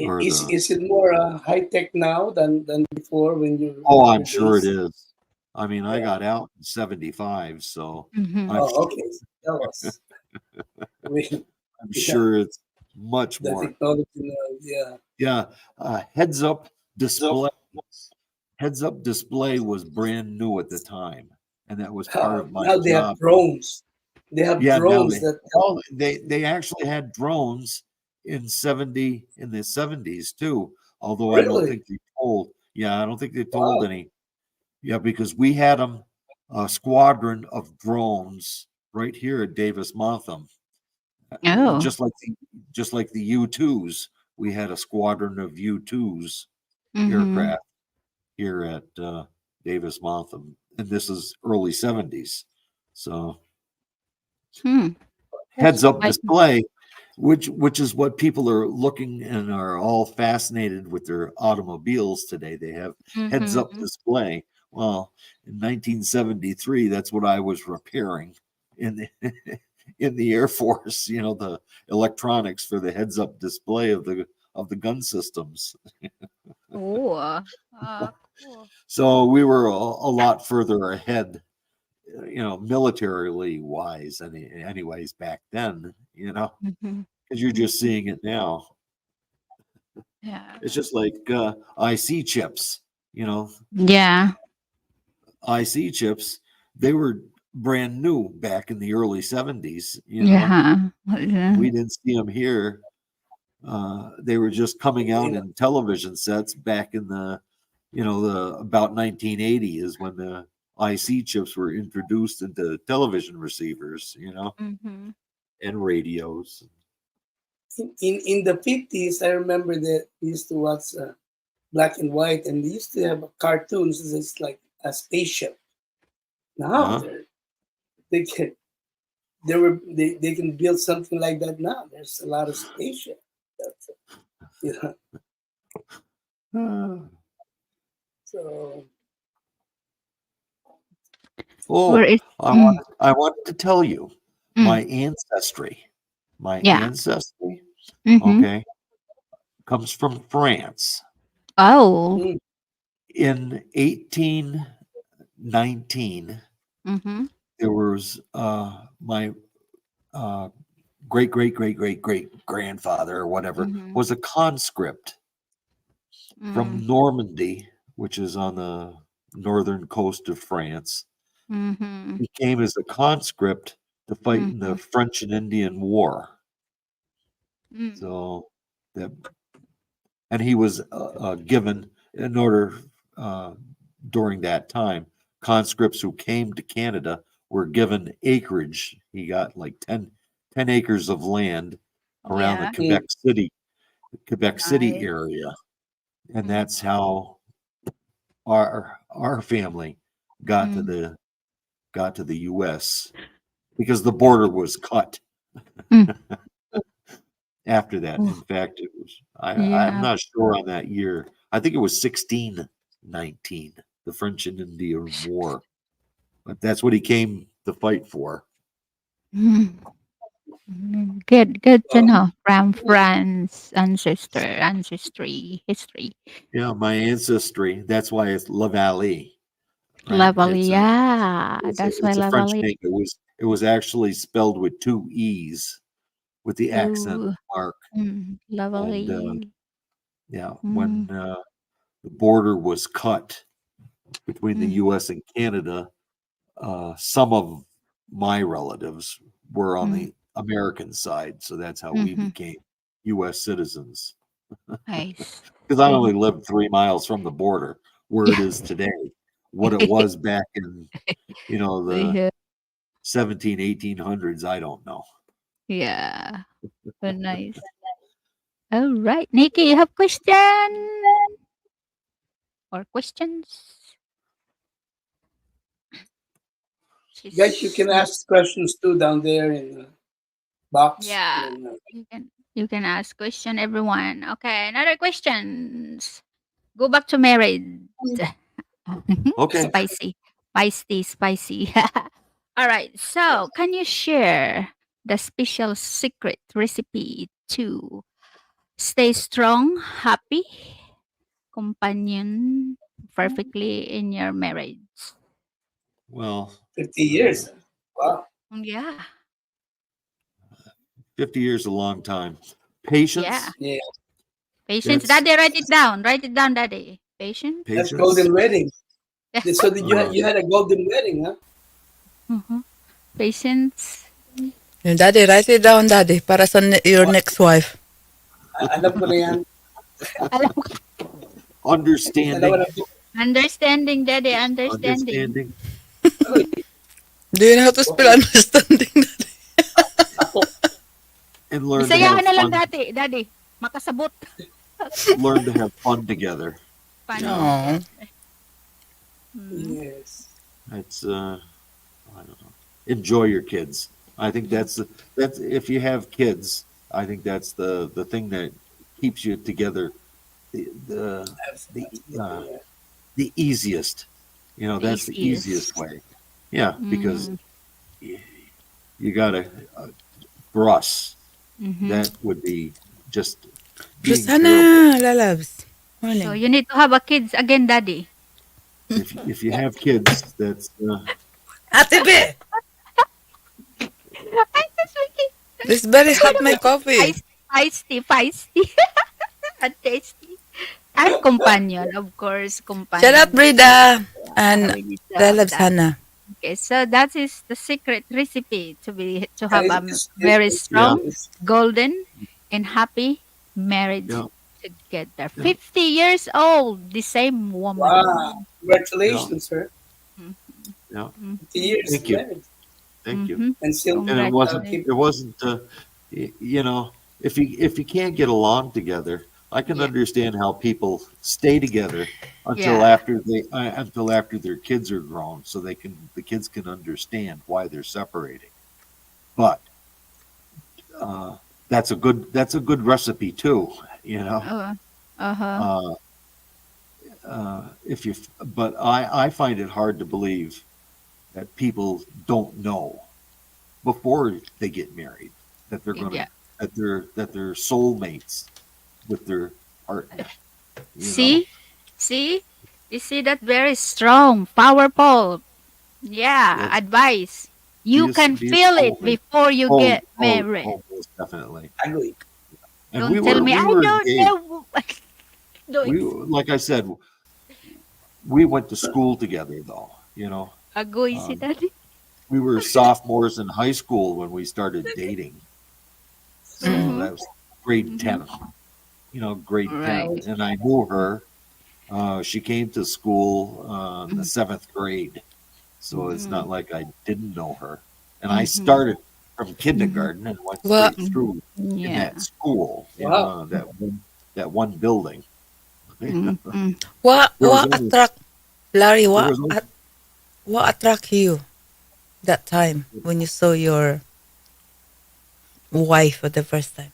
or the. is it more high tech now than before when Oh, I'm your sure it days? is. I mean, I Yeah. got out in 75, so Mhm. I'm Oh, okay. So tell us. We, I'm yeah, sure it's much the more. technology now. Yeah. Yeah, heads up So display. Heads up display was brand new at the time, and that was part of my now they have job. drones. They have Yeah, now drones they that help. oh they actually had drones in the 70s too. Although I don't Really? think they told. Yeah, I don't think they told Wow. any. Yeah, because we had them a squadron of drones right here at Davis Monthan, Oh. just like the U-2s. We had a squadron of U-2s Mhm. aircraft here at Davis Monthan, and this is early 70s. So Hmm. heads up Like display, which is what people are looking and are all fascinated with their automobiles today. They have heads up mhm. display. Well, in 1973, that's what I was repairing in the in the Air Force. You know, the electronics for the heads up display of the gun systems. Oh. Cool. So we were a lot further ahead, militarily wise, anyways, back then, Mhm. because you're just Mhm. seeing it now. Yeah. It's just like IC chips, you know, Yeah. IC chips, they were brand new back in the early 70s, Yeah. Yeah. we didn't see them here. They were just coming out You know, in television sets back in the about 1980 is when the IC chips were introduced into television receivers, Mhm. and radios. in the 50s, I remember that we used to watch black and white, and they used to have cartoons. It's like a spaceship. Now Uh-huh. they can they can build something like that now. There's a lot of spaceship. That's, you know, Uh, so Where Oh, is I mm, wanted I wanted to tell you mm. my ancestry. My Yeah. ancestry, Mhm. okay, comes from France. Oh. mm, In 1819, Mhm. there was my uh, great great great great great grandfather or whatever Mhm. was a conscript Mm. from Normandy, which is on the northern coast of France. Mhm. He came as a conscript to fight in the Mhm. French and Indian War. Mm. So that, and he was given in order uh, during that time. Conscripts who came to Canada were given acreage. He got like 10 acres of land around the Yeah. mm, Quebec City Nice. area, and Mm. that's how our family got to Mm. the got to the U.S. because the border was cut Mm. after that. Oh, In fact, it was I'm yeah. not sure on that year. I think it was 1619, the French and Indian War. But that's what he came to fight for. Mm. Mm. Good to uh, know from France ancestry history. Yeah, my ancestry. That's why it's LaValley, right? Lovely. Yeah. That's why It's a French lovely. name. It was actually spelled with two e's with the accent Oh. mark. And Lovely. yeah, when Mm. the border was cut between the Mm. U.S. and Canada, some of my relatives were on Mm. the American side, so that's how we Mhm. became U.S. citizens. Nice. Because I Good. only lived 3 miles from the border, where it is today. What it was back in, the Yeah. 1800s, I don't know. Yeah. Oh, nice. All right, Nikki, you have question or questions? guys, you She's can ask questions too down there in the box. yeah. And You can ask question everyone. Okay, another questions. Go back to married. Okay. Spicy, spicy. All right. So, can you share the special secret recipe to stay strong, happy, companion perfectly in your marriage? Well, 50 years. Wow. Yeah. 50 years is a long time. Yeah. Patience. Yeah. Patience. That's Daddy, write it down. Write it down, Daddy. Patience. That's patience. golden wedding. So did Uh, you had a golden wedding, huh? Mhm. Patience. Yung daddy, write it down, daddy, para sa your Oh, next wife. alam ko na yan. Alam ko. Dalawa understanding. na po. Understanding, Daddy. Understanding. Understanding. Uy, Do you know how to spell okay. understanding, daddy? Ako. And learn to have Isayahan na lang, fun. Daddy. Daddy. Makasabot. Learn to have fun together. You Fun know, Oh. together. Mm. Yes. it's I don't know. Enjoy your kids. I think that's if you have kids, I think that's the thing that keeps you together. The the the, uh, Absolutely. Yeah. the easiest. You know, The that's the easiest easiest. way. Yeah, because Mm. y- you gotta. For us, Mm-hmm. that would be just being terrible. Rosanna, lalabs. So Morning. you need to have a kids again, Daddy. If you have kids, that's Ate Be, I'm just making this very hot my coffee. feisty, feisty, and tasty. And companion, of course, Shut up, companion. Brida. Yeah, And we need to have lalabs, that. Hannah. Okay, so that is the secret recipe to And have a very yeah, strong, golden, and happy marriage yeah, together. yeah, 50 years old, the same wow. woman. yeah, Congratulations, sir. yeah. 50 years Thank you, married. thank you. Mm-hmm. And still And Congratulations. keep it wasn't you know, if you can't get along together, I can Yeah, understand how people stay together yeah, until after their kids are grown, so the kids can understand why they're separating. But uh, that's a good recipe too. You know, uh-huh, uh, if you but I find it hard to believe that people don't know before they get married that they're gonna yeah. that they're soulmates with their partner. You know, See, see, you see that very strong, powerful. Yeah, yes, advice. You can be a feel it soulmate. before you Oh, get married. most definitely. agree. And Don't tell me we I were don't engaged. know. No, We like I said, we went to school together though. You know, agoy si um, daddy. we were sophomores in high school when we started dating. So Mm-hmm. that was grade Mm-hmm. 10, you know, grade 10. Right. And I knew her. She came to school in the seventh grade. So it's Mm-hmm. not like I didn't know her. And I Mm-hmm. started from Mm-hmm. kindergarten and went What straight through in Yeah. that school, in Wow. that one building. Mm-hmm. There was what only, attract Larry? there was only, What attract you that time when you saw your wife for the first time?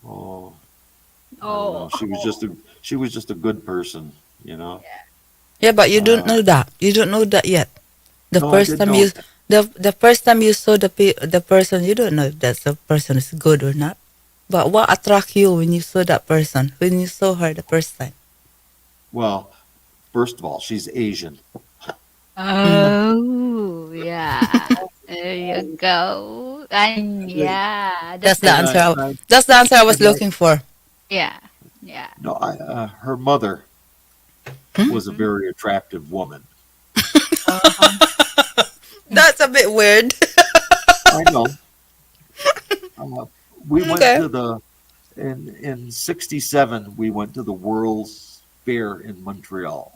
oh, I don't Oh. know. She was just a good person, you know. Yeah, but you don't Uh, know that. You don't know that yet. The no, I first didn't time know. you the first time you saw the person, you don't know if that the person is good or not. But what attract you when you saw that person? When you saw her the first time? Well, first of all, she's Asian. Mm. Oh, yeah. There you go. And Agree. yeah, That's that's the a And I, answer. and I, That's the answer I was and I looking for. yeah. Yeah. no, her mother was a Mm-hmm. very attractive woman. Uh-huh. That's a bit weird. I know. Uh, we went Okay. to in '67. We went to the World's Fair in Montreal.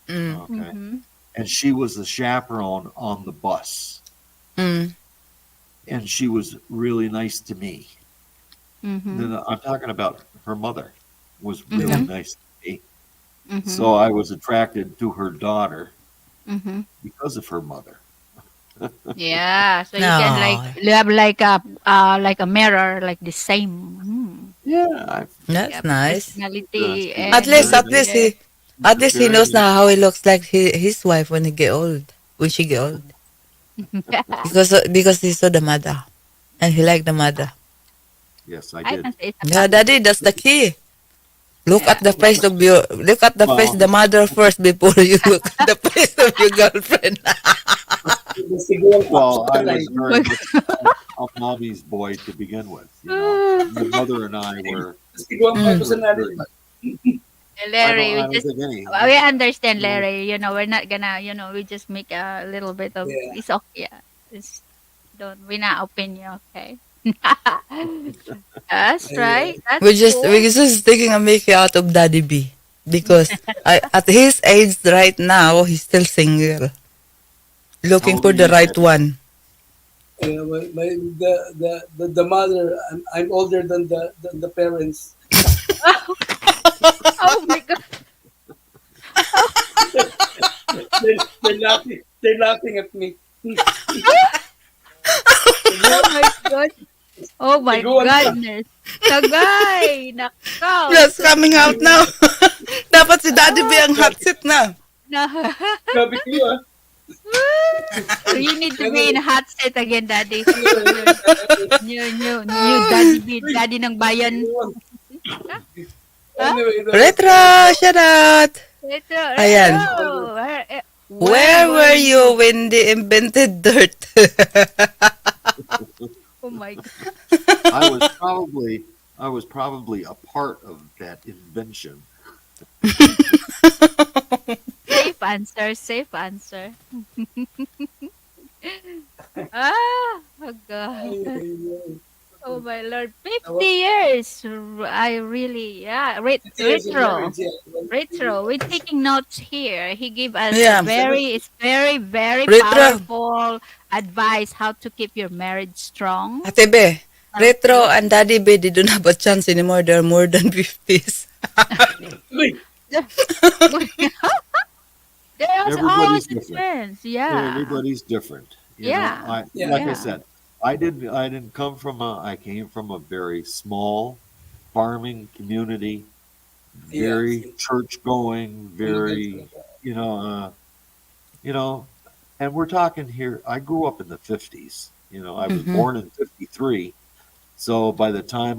Mm. Okay, Mm-hmm. and she was the chaperone on the bus, Mm. and she was really nice to me. Mm-hmm. Then I'm talking about her mother was really Okay. Mm-hmm. nice to me. Mm-hmm. So I was attracted to her daughter Mm-hmm. because of her mother. Yeah, so you can like No, have like a mirror, like the same. Yeah, Yeah, that's nice. personality she was At and least, very at nice. least yeah. he, at She was least he very knows nice. now how he looks like his wife when he get old. When she get old, because he saw the mother and he liked the mother. Yes, I I did. can say it's a Yeah, family. daddy, that's the key. Look at Yeah. the face of your look at the face Well, the mother first before you look at the face of your girlfriend. The siguro well, I actually, was very much a mommy's boy to begin with. You know, my mother and I were siguro my Mm. personality. very. Larry, we I don't just think any. we understand, You know, Larry. We're not gonna, we just make a little bit of Yeah, it's okay. Yeah. It's don't we're not opinion, okay? That's right. yeah, That's We're cool. just taking a mickey out of Daddy B because at his age right now he's still single, how looking old are for the you, right Daddy? one. yeah. The mother. I'm older than the parents. Oh my god. Oh, They're laughing. They're laughing at me. oh Siguro, my god. Oh my siguro pa. goodness. Kagay, nakaw. That's So coming out now. Dapat si Daddy B ah, ang hot Grabe, seat na. na. grabe kayo ah. So you need to be in Anyway, a hot seat again, daddy. New, anyway, new daddy be daddy ng bayan. Huh? anyway, Retro, shout out. Retro, retro. Ayan. Where Where were were you? you when they invented dirt? Oh my god. I was probably I was probably a part of that invention. Safe answer, safe answer. Ah, oh god. Oh my lord. 50 years. I really, yeah. years of Retro. marriage, yeah. Retro. We're taking notes here. He gave us a Yeah. it's very, very Retro. powerful advice how to keep your marriage strong. Ate Be, Retro Healthy. and Daddy B, they don't have a chance anymore. They're more than 50s. Uy, There's all Everybody's different. difference. Yeah. Everybody's different. You know, Yeah. I yeah, like I Yeah. said, I didn't come from a I came from a very small farming community, yeah. very church going, very you know, you know, and we're talking here. I grew up in the 50s. You know, I was Mm-hmm. born in 53. So by the time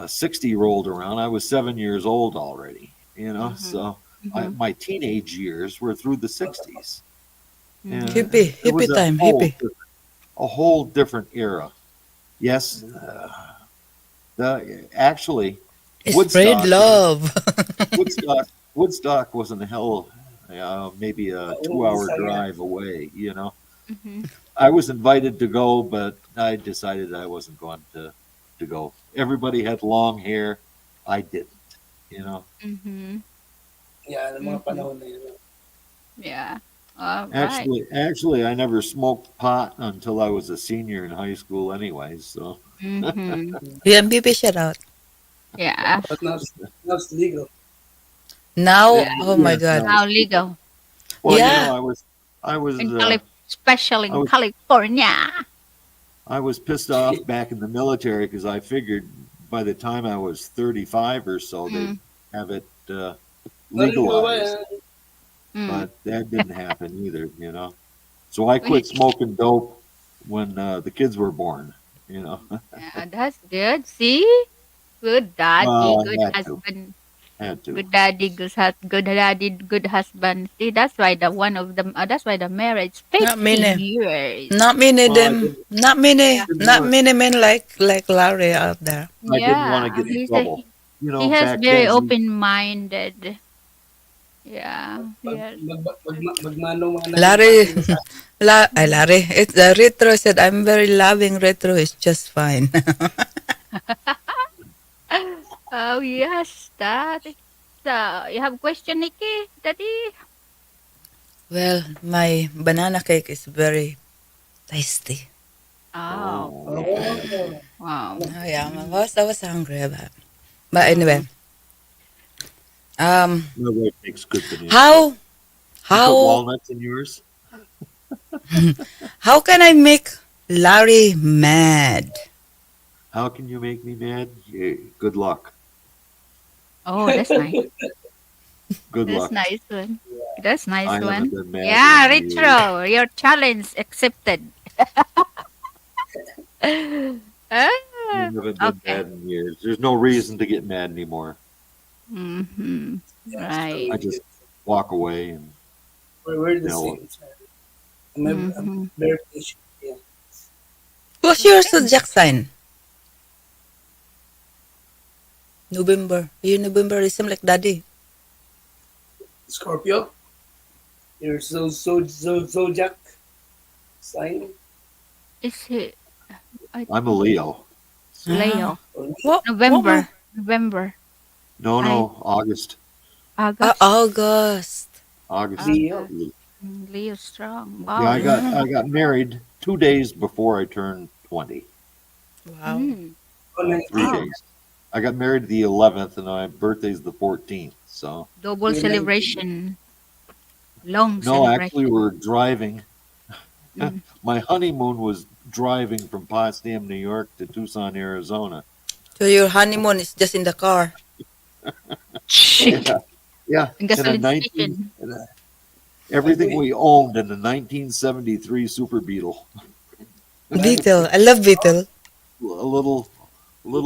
60 rolled around, I was 7 years old already. You know, Mhm. so Mhm. my teenage years were through the 60s, Mhm. and Hippie, it was hippie time, hippie. a whole different era. Yes, actually, Spread Woodstock love. Woodstock wasn't a hell, maybe a Oh, 2 hour Bisaya. drive away. You know, Mhm. I was invited to go, but I decided I wasn't going to go. Everybody had long hair, I didn't. You know, Mhm. Yeah, ng mga Mhm. panahon na yun. Yeah. All right. actually, I never smoked pot until I was a senior in high school, anyways. So, Mhm. UMPP shout out. Yeah. But now it's legal. Now, Yeah. oh my yes, God. now it's Now legal. legal Well, you know, Yeah. in especially I in was California. I was pissed off back in the military because I figured by the time I was 35 or so, they'd Mm. have it Narinig mo ba legalized, yan? Mm. but that didn't happen either. You know, so I We, quit smoking dope when the kids were born. You know, yeah, that's good. See, good daddy, well, good I husband, had to. good daddy, good daddy, good husband. See, that's why the one of them. That's why the marriage Not 50 many. years. Not many Well, them. Not many. Yeah. didn't Not want many men like Larry out there. I didn't want to Yeah. get in He's a, trouble. You he know, has back very then open minded. Yeah. Mag, Yes. magmanong mga Larry, naging sa Larry. It's Retro said, I'm very loving Retro. It's just fine. Oh yes, that is. You have question, Nikki, Daddy? Well, my banana cake is very tasty. Oh, oh, okay. Oh, Wow. Oh yeah, I was hungry about. But Mm. anyway, um, my wife makes good banana cake. how You put how walnuts in yours? how can I make Larry mad? How can you make me mad? Good luck. Oh, that's nice. Good That's luck. nice one. That's I nice haven't one. been mad Yeah, in years. Retro, your challenge accepted. Ah, We haven't been Okay. mad in years. There's no reason to get mad anymore. Mm-hmm. Yeah, it's Right. I true. just walk away and We're the you know. same. So I'm Mm-hmm. very patient. Yeah. What's your Okay. zodiac sign? November. You November is like daddy. Scorpio, you're zodiac sign Is it I I'm a Leo. So Ah. Leo? or me? What month? November. November. no, I no, August, August. August. August. Leo. August. Leo strong. Yeah, Wow. Ah. I got married 2 days before I turned 20. Wow. Mm. Oh, So nice. 3 days. I got married the 11th, and my birthday's the 14th. So Double You're 19. celebration. Long no, actually, celebration. we're driving. Mm. My honeymoon was driving from Potsdam, New York to Tucson, Arizona. So your honeymoon is just in the car. Oh yeah, yeah. In a Gasoline 19, station. in a, By the everything way, we owned in a 1973 Super Beetle, by the Beetle. I love Beetle. a little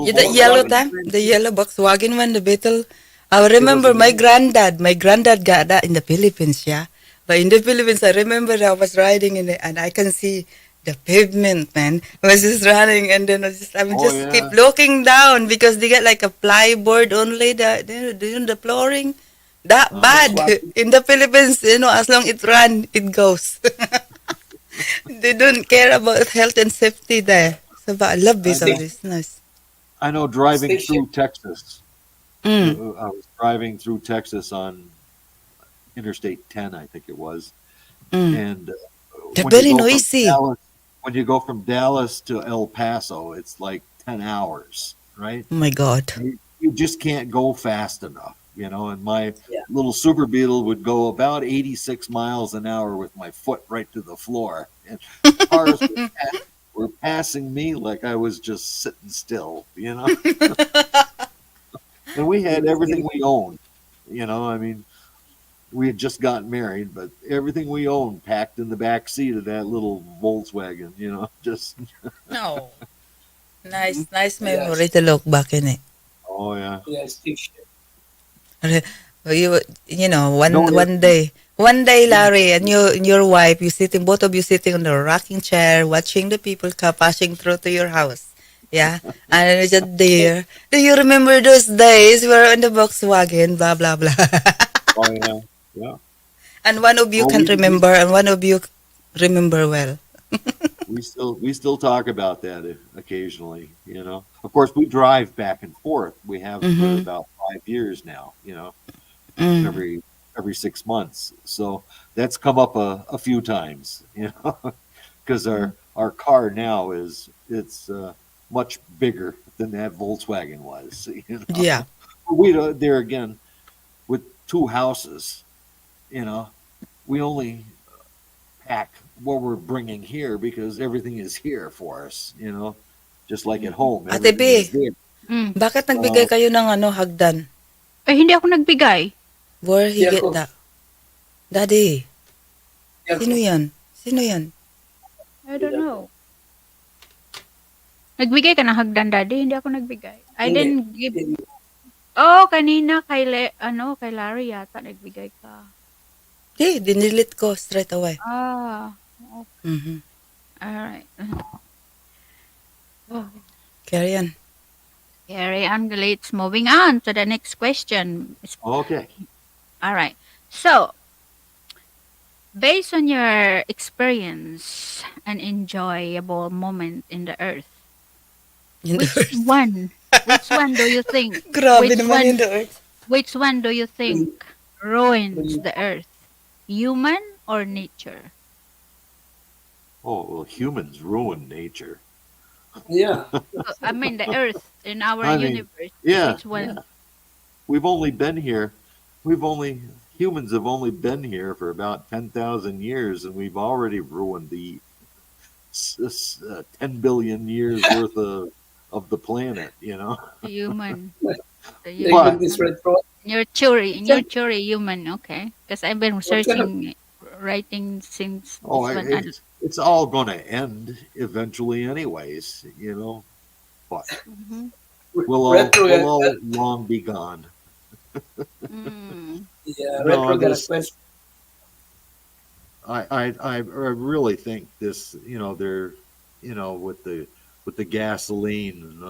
Yeah, the yellow Volkswagen. time, the yellow Volkswagen one, the Beetle. I It was remember a my nice. granddad. My granddad got that in the Philippines, yeah. But in the Philippines, I remember I was riding in it, and I can see the pavement, man. I was just running, and then I would Oh just keep yeah, looking down because they get like a plyboard only. The flooring that uh huh. bad Volkswagen. in the Philippines. As long it run, it goes. They don't care about health and safety there. So, but I love I Beetle. know. Station, It's nice. I know. Driving station. through Texas, Mm, I was driving through Texas on Interstate 10, I think it was, mm. and They're when you very go from noisy. Dallas, when you go from Dallas to El Paso, it's like 10 hours, right? Oh my God. You just can't go fast enough, you know. And my Yeah. little Super Beetle would go about 86 miles an hour with my foot right to the floor, and cars were passing me like I was just sitting still, you know. And we had You everything we owned, you know. I mean, we had just gotten married, but everything we owned packed in the back seat of that little Volkswagen, you know. Just No. Mm. Nice yes, memory to look back in it. oh yeah, yes, station. Re- You, no, one day, yeah, Larry and your wife, you sitting, both of you sitting on the rocking chair, watching the people passing through to your house. Yeah, and it's just there. Do you remember those days? We're in the Volkswagen, blah blah blah. oh yeah, yeah. And one of you Oh, can't remember, and one of you remember well. we still talk about that occasionally, you know. Of course, we drive back and forth. We have for Mm-hmm. about 5 years now, you know, Mm. every 6 months. So that's come up a few times, you know, because our car now it's much bigger than that Volkswagen was, you Yeah, know. We there again with two houses, you know, we only pack what we're bringing here because everything is here for us, you know, just like at home, Ate everything is B, there. Mm. bakit nagbigay Uh, kayo ng hagdan? Hindi ako nagbigay. Where he Di get ako, that? Daddy, di sino ako, yan? Sino yan? I di don't ako. know. Nagbigay ka ng hagdan, Daddy? Hindi ako nagbigay. I Hindi. didn't give. Hindi. Oh, kanina kay Larry yata nagbigay ka. Di, dinilit ko straight away. Ah, Mm-hmm. alright. Oh, Carry on. carry on. Let's moving on to the next question. okay. All right. So, based on your experience and enjoyable moment in the earth, In the which earth. one? Which one do you think? Grabe Which naman in one? the earth. Which one do you think When, ruins when, the earth? Human or nature? Oh well, humans ruin nature. yeah, I mean, the earth in our I mean, universe. yeah, Which yeah. one? We've only been here. We've only Humans have only been here for about 10,000 years, and we've already ruined the 10 billion years worth of the planet. You know, Human. The like human. but with this red cross. In What's your that? theory, human. Okay, because I've been What kind of, researching, writing since oh, this one. it's all going to end eventually, anyways. You know, but Mm-hmm. Retro, we'll all long be gone. Mm. yeah, No, retro got a this question. I really think this, they're, with the gasoline.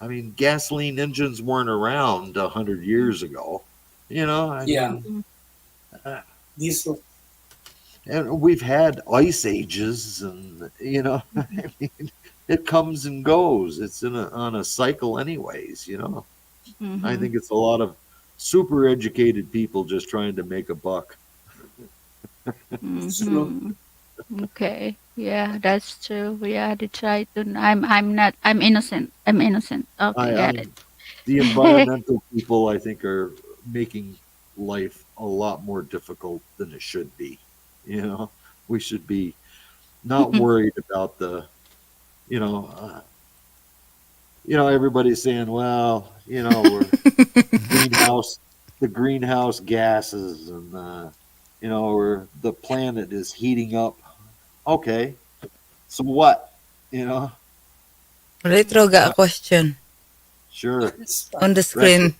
I mean, gasoline engines weren't around 100 years ago. I Yeah, mean, Mm. uh, diesel. and we've had ice ages, and I mean, it comes and goes. It's on a cycle, anyways. I Mm-hmm. think it's a lot of super educated people just trying to make a buck. It's true. Mm-hmm. Okay. Yeah, that's true. Yeah, they try to. I'm not. I'm innocent. I'm innocent. Okay, got it. I'm The environmental people, I think, are making life a lot more difficult than it should be. We should be not worried about you know, uh, everybody's saying, well, we're greenhouse, the greenhouse gases, and or the planet is heating up. Okay, so what? You know, Retro got uh, a question sure, It's fine. on the retro. screen.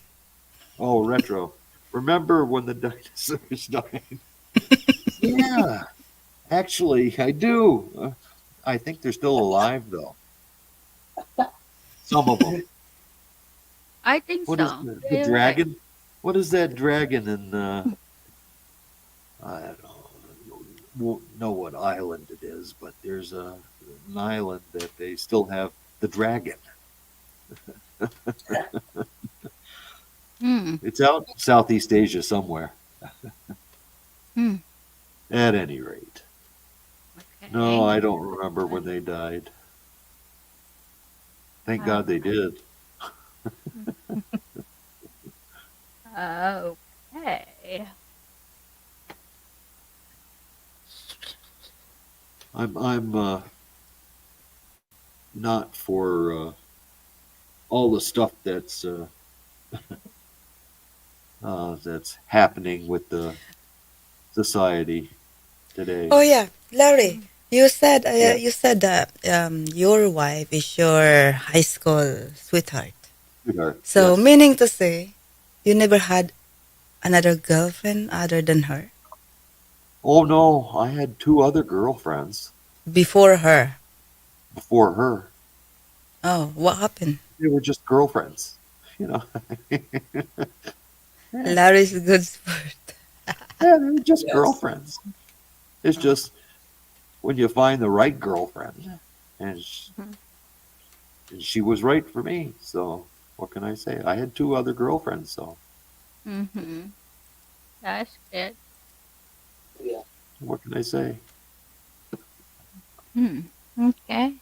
Oh, retro. Remember when the dinosaurs died? Yeah, actually, I do. I think they're still alive, though. Some of them. I think What is so. the Yeah, you're right. dragon? What is that dragon in? I don't know what island it is, but there's an island that they still have the dragon. Hmm. It's out in Southeast Asia somewhere. Hmm. At any rate, no, Okay. I don't remember when they died. Thank Uh, God they did. okay. I'm not for all the stuff that's happening with the society today. Oh yeah, Larry, Mm. Yeah, you said that your wife is your high school sweetheart. sweetheart. So Yes. meaning to say, you never had another girlfriend other than her Oh no, I had two other girlfriends before her. before her. Oh, what happened? They were just girlfriends. You know, yeah, Larry's a good sport. they were just Yes. girlfriends. It's just when you find the right girlfriend, and she was right for me. So what can I say? I had two other girlfriends. So Mm-hmm. That's it. Yeah. what can I say? Hmm. Okay.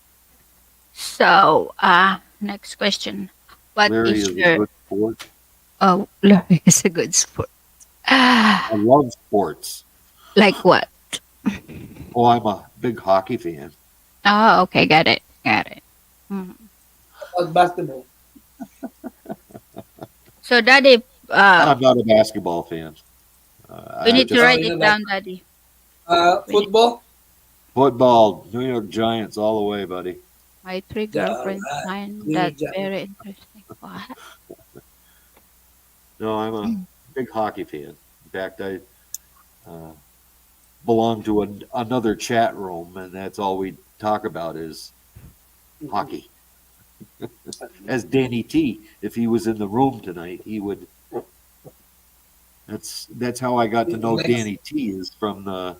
So, next question. What Larry is is a your good sport. oh, Larry is a good sport. I love sports. Like what? Oh, I'm a big hockey fan. Oh, okay, got it. Got it. Mhm. About basketball. So, Daddy, I'm not a basketball fan. we I need to just Oh, write you it know that. down, Daddy. We need Football. football, New York Giants all the way, buddy. my three All girlfriends right. find New that York Giants. very interesting. What? No, I'm a big hockey fan. In fact, I uh, belong to another chat room, and that's all we talk about is Mhm. hockey. As Danny T, if he was in the room tonight, he would. That's how I got to know Next. Danny T is from the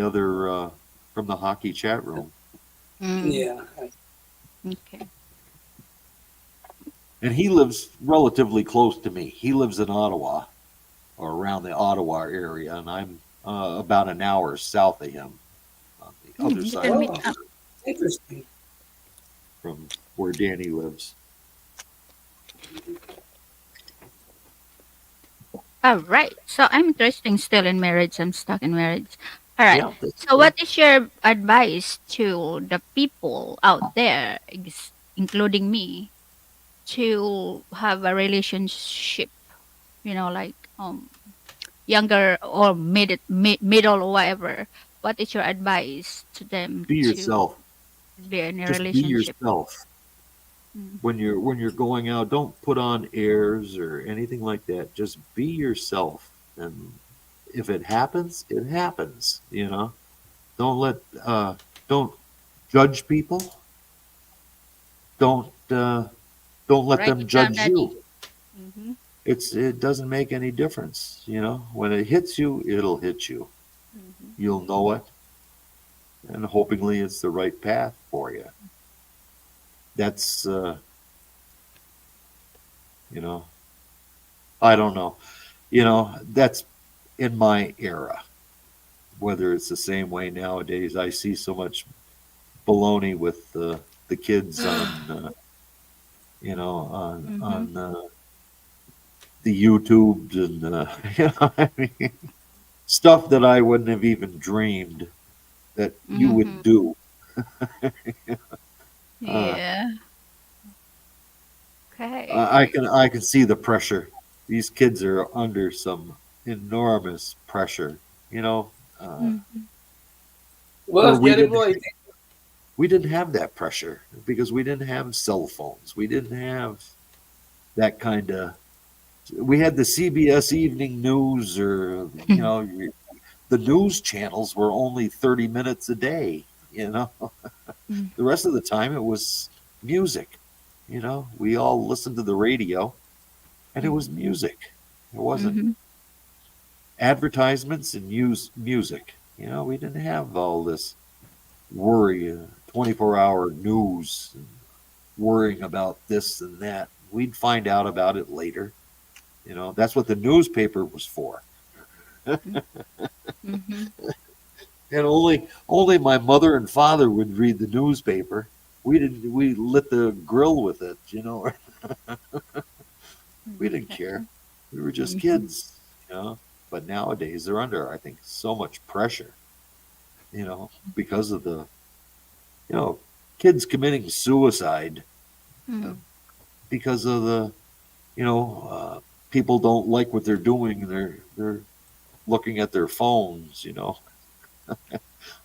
other from the hockey chat room, Mm, Yeah. okay. and he lives relatively close to me. He lives in Ottawa or around the Ottawa area, and I'm about an hour south of him on the other You side can of meet the Oh, up. border interesting. from where Danny lives. All right. So I'm interested still in marriage. I'm stuck in marriage. All right. Yeah, that's So okay. what is your advice to the people out there, including me, to have a relationship? Like younger or middle or whatever. What is your advice to them Be to? yourself. Be in a Just be relationship. yourself. Mm. When you're going out, don't put on airs or anything like that. Just be yourself, and if it happens, it happens. Don't let don't judge people. Don't let Write them it down, judge Daddy. you. Mm-hmm. It doesn't make any difference. When it hits you, it'll hit you. Mm-hmm. You'll know it, and hopefully it's the right path for you. That's you know I don't know. That's in my era. Whether it's the same way nowadays, I see so much baloney with the kids Mm-hmm. on the YouTubes and I mean, stuff that I wouldn't have even dreamed that you Mm-hmm. would do. Uh, Yeah. I Okay. can see the pressure. These kids are under some enormous pressure, you know, uh, Mm-hmm. where Well, Jerry Boy, we didn't have that pressure because we didn't have cell phones. We didn't have that kind of. We had the CBS Evening News, or the news channels were only 30 minutes a day. The rest of the time it was music. We all listened to the radio, and it was music. It wasn't Mm-hmm. advertisements and music. We didn't have all this worry, 24-hour news, and worrying about this and that. We'd find out about it later. That's what the newspaper was for. Mm-hmm. And only my mother and father would read the newspaper. We didn't. We lit the grill with it. We didn't care. Okay. We were just Mm-hmm. kids. But nowadays they're under, I think, so much pressure. Because of the kids committing suicide uh, Mm-hmm. because of the you know people don't like what they're doing. They're looking at their phones.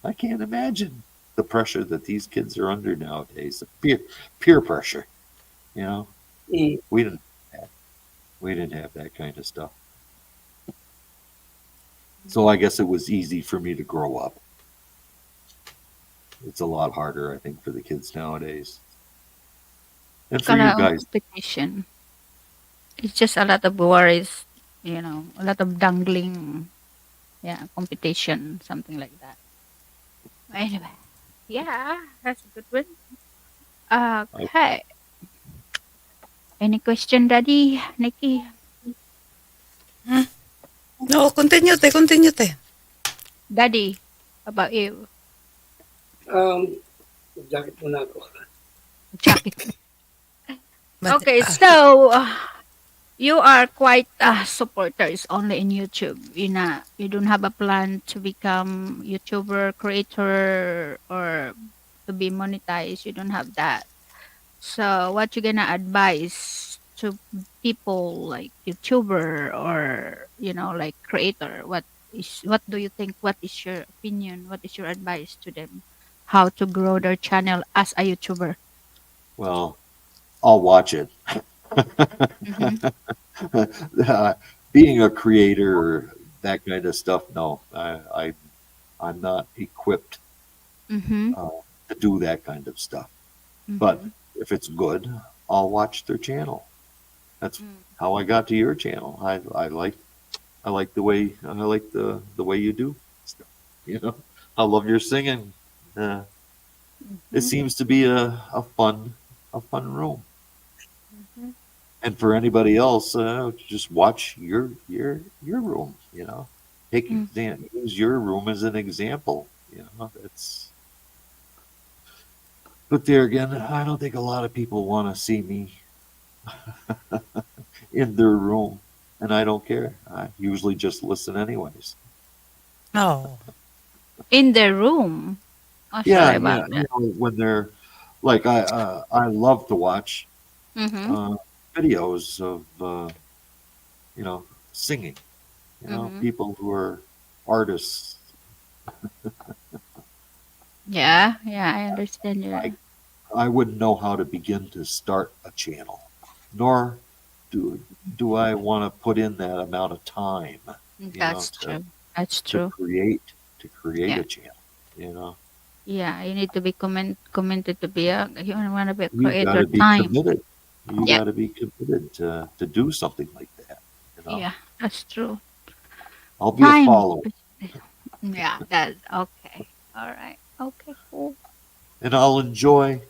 I can't imagine the pressure that these kids are under nowadays. The peer pressure. You know, mm, we didn't have, we didn't have that kind of stuff. So I guess it was easy for me to grow up. It's a lot harder, I think, for the kids nowadays, and for you Kind of guys. competition. It's just a lot of worries, a lot of dangling, yeah, competition, something like that. Anyway, yeah, that's a good one. I, Okay. Any question, Daddy, Nikki? Hmm? No, continue te, continue te. Daddy, how about you? um, jacket muna ako. Jackie. But, Okay, so you are quite supporters only in YouTube. You don't have a plan to become YouTuber creator or to be monetized. You don't have that. So what you gonna advise to people like YouTuber or like creator? What do you think? What is your opinion? What is your advice to them? How to grow their channel as a YouTuber? well, I'll watch it. Mm-hmm. uh, Being a creator or that kind of stuff, no, I'm not equipped Mm-hmm. uh, to do that kind of stuff. But Mm-hmm. if it's good, I'll watch their channel. That's how I got to your channel. I like the way you do stuff. You know, I love your singing. Uh, it Mm-hmm. seems to be a fun room. Mm-hmm. And for anybody else, just watch your room. Use your room as an example. That's. But there again, I don't think a lot of people want to see me in their room, and I don't care. I usually just listen anyways. no. In the room. Oh, sorry Yeah, about yeah. that. When they're like, I love to watch Mm-hmm. uh, videos of you know singing. Mm-hmm. People who are artists. Yeah, yeah, I understand I you. I wouldn't know how to begin to start a channel, nor do do I want to put in that amount of time, That's to true. That's to true. create to create Yeah. a channel. You know, Yeah, you need to be committed to be a you want to be a you got creator to be time. committed. You Yeah. got to be committed to do something like that. You know, Yeah, that's true. I'll be a Time. follower, Yeah, that's okay. All right. Okay, cool. and I'll enjoy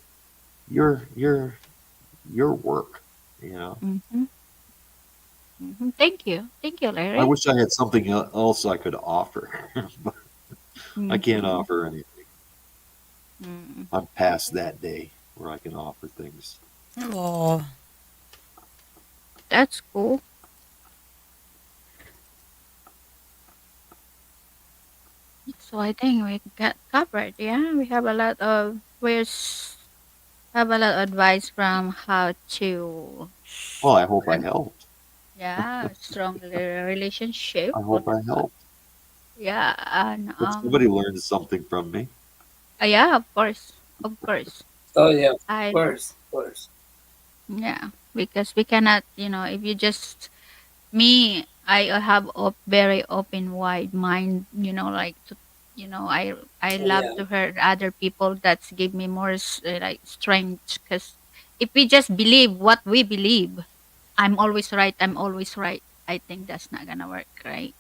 your work. You know, Mm-hmm. Mm-hmm. Thank you. Thank you, I Larry. wish I had something else I could offer, but I can't Mm-hmm. offer anything. Mm-hmm. I'm past that day where I can offer things. Oh, That's cool. So I think we got covered. Yeah, we have a lot of have a lot of advice from how to Well, I hope I helped. yeah strong relationship. I hope I helped. Yeah, and Hope somebody learned something from me. yeah, of course, of course. Oh yeah, of I course, of course. yeah, because we cannot, if you just me, I have a very open, wide mind. Like I love Yeah, to hear other people that's give me more like strength. Because if we just believe what we believe, I'm always right. I'm always right. I think that's not gonna work, right?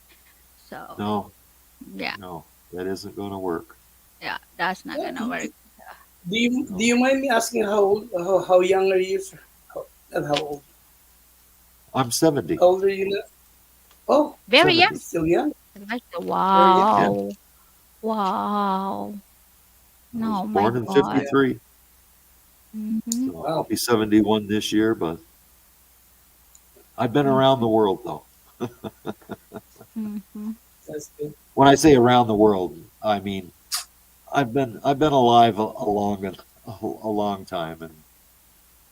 So No, yeah, no, that isn't going to work. yeah, that's not yeah. gonna work. Do No, you mind me asking how young are you? How, not how old? I'm 70. How old are you now? Oh, Very young. 70. still young. Like, Very young. Yeah, wow, wow. I was No, my born in God. Yeah. 53, Mm-hmm. so I'll Wow. be 71 this year, but I've been around the world though. Mm-hmm. That's good. When I say around the world, I mean I've been alive a long time, and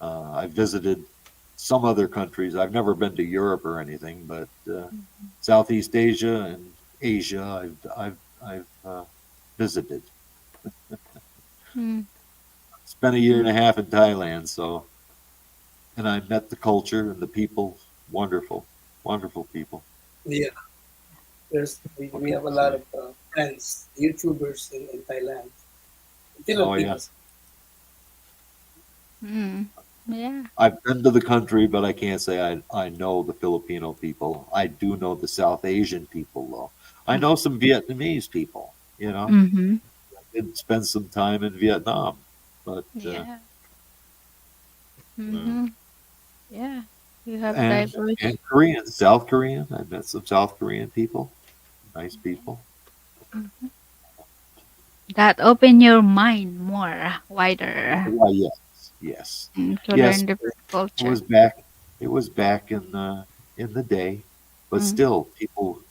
I visited some other countries. I've never been to Europe or anything, but Southeast Asia and Asia, I've visited. Mm-hmm. Spent a year and a half in Thailand, and I met the culture and the people. Wonderful, wonderful people. Yeah. What We can have a I lot say? of friends, YouTubers in Thailand, Oh yeah, Filipinos. Mm. Yeah. I've been to the country, but I can't say I know the Filipino people. I do know the South Asian people, though. I know some Vietnamese people. Mhm. Did spend some time in Vietnam, but Yeah. uh, Mhm. Yeah. You have and diverse. and Korean, South Korean. I met some South Korean people. Nice Yeah. people. Mhm. That open your mind more wider Why, yes, yes, to yes. learn different It culture. was back. It was back in the day, but Mm. still,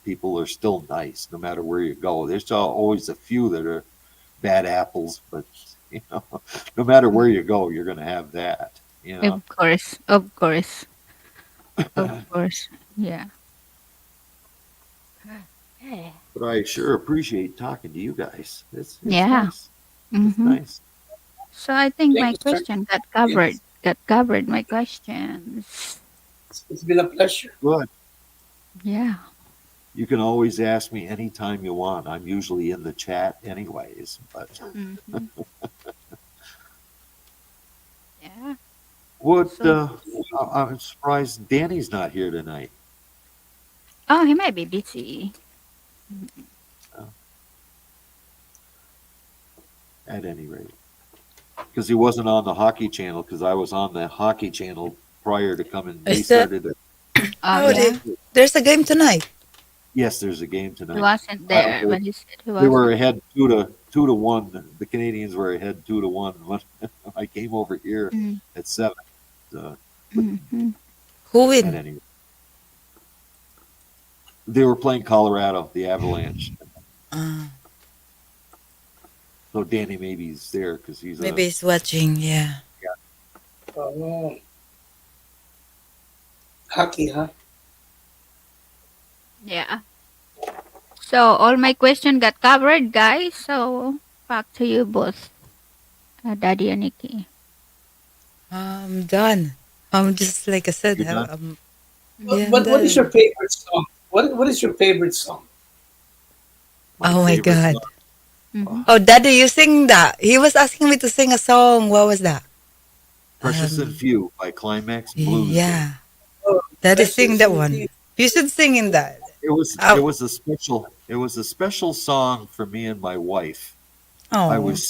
people are still nice no matter where you go. There's always a few that are bad apples, but you know, no matter where you go, you're going to have that. You know, Of course. Of course. Of course. Yeah. Yeah. but I sure appreciate talking to you guys. It's Yeah. nice. It's Mhm. nice. So I think Thank my you, sir. question got covered. Yes, Got covered my questions. it's been a pleasure. Good. Yeah. You can always ask me anytime you want. I'm usually in the chat anyways, but Mhm. Yeah. what So I'm surprised Danny's not here tonight. oh, he might be busy. Mhm. uh, at any rate, because he wasn't on the hockey channel. Because I was on the hockey channel prior to coming. They is that? started it. Oh Oh, Yeah, yeah. there's a game tonight. yes, there's a game He tonight. wasn't I, there, but he said he they were wasn't. ahead 2-1. The Canadians were ahead 2-1 when I came over here Mm, at 7. But mhm. Who at win? any rate, they were playing Colorado, the Avalanche. Uh, So Danny maybe he's there because he's a maybe he's watching. Yeah. Oh, hockey, huh? Yeah. So all my question got covered, guys. So Back to you both, Daddy and Nikki. I'm done. Just like I said, You're done. Mm-hmm. yeah, I'm What is your done. favorite song? What is your favorite song? My Oh my favorite God. song, Mm-hmm. oh, Oh, Daddy, you sing that. He was asking me to sing a song. What was that? "Precious and Um, Few" by Climax Blues Band. yeah. Oh, Daddy, sing Precious that Indeed. one. You should sing in that. It Oh, was a special song for me and my wife. oh, I was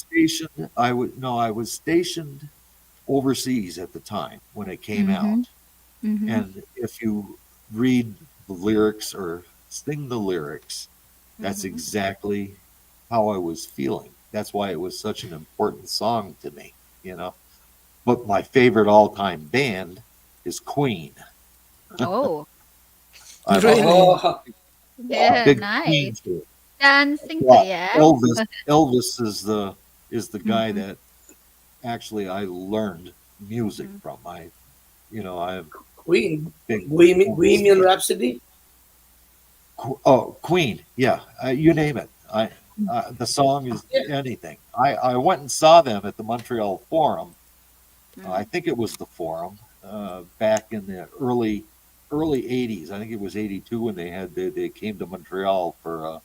stationed overseas at the time when it came Mm-hmm. out. Mm-hmm. And if you read the lyrics or sing the lyrics, that's Mm-hmm. exactly how I was feeling. That's why it was such an important song to me, you know. But my favorite all-time band is Queen. Oh, I'm really? Oh, a yeah, big Queen nice. fan. Dancing to Yeah, yeah. Elvis is the guy Mm-hmm. that actually I learned music Mm-hmm. from. I'm Queen. big Elvis Bohemian fan. Rhapsody. Oh, Queen, yeah, you name it. The song is Yeah. anything. I went and saw them at the Montreal Forum. I Mm-hmm. think it was the Forum back in the early '80s. I think it was '82 when they came to Montreal for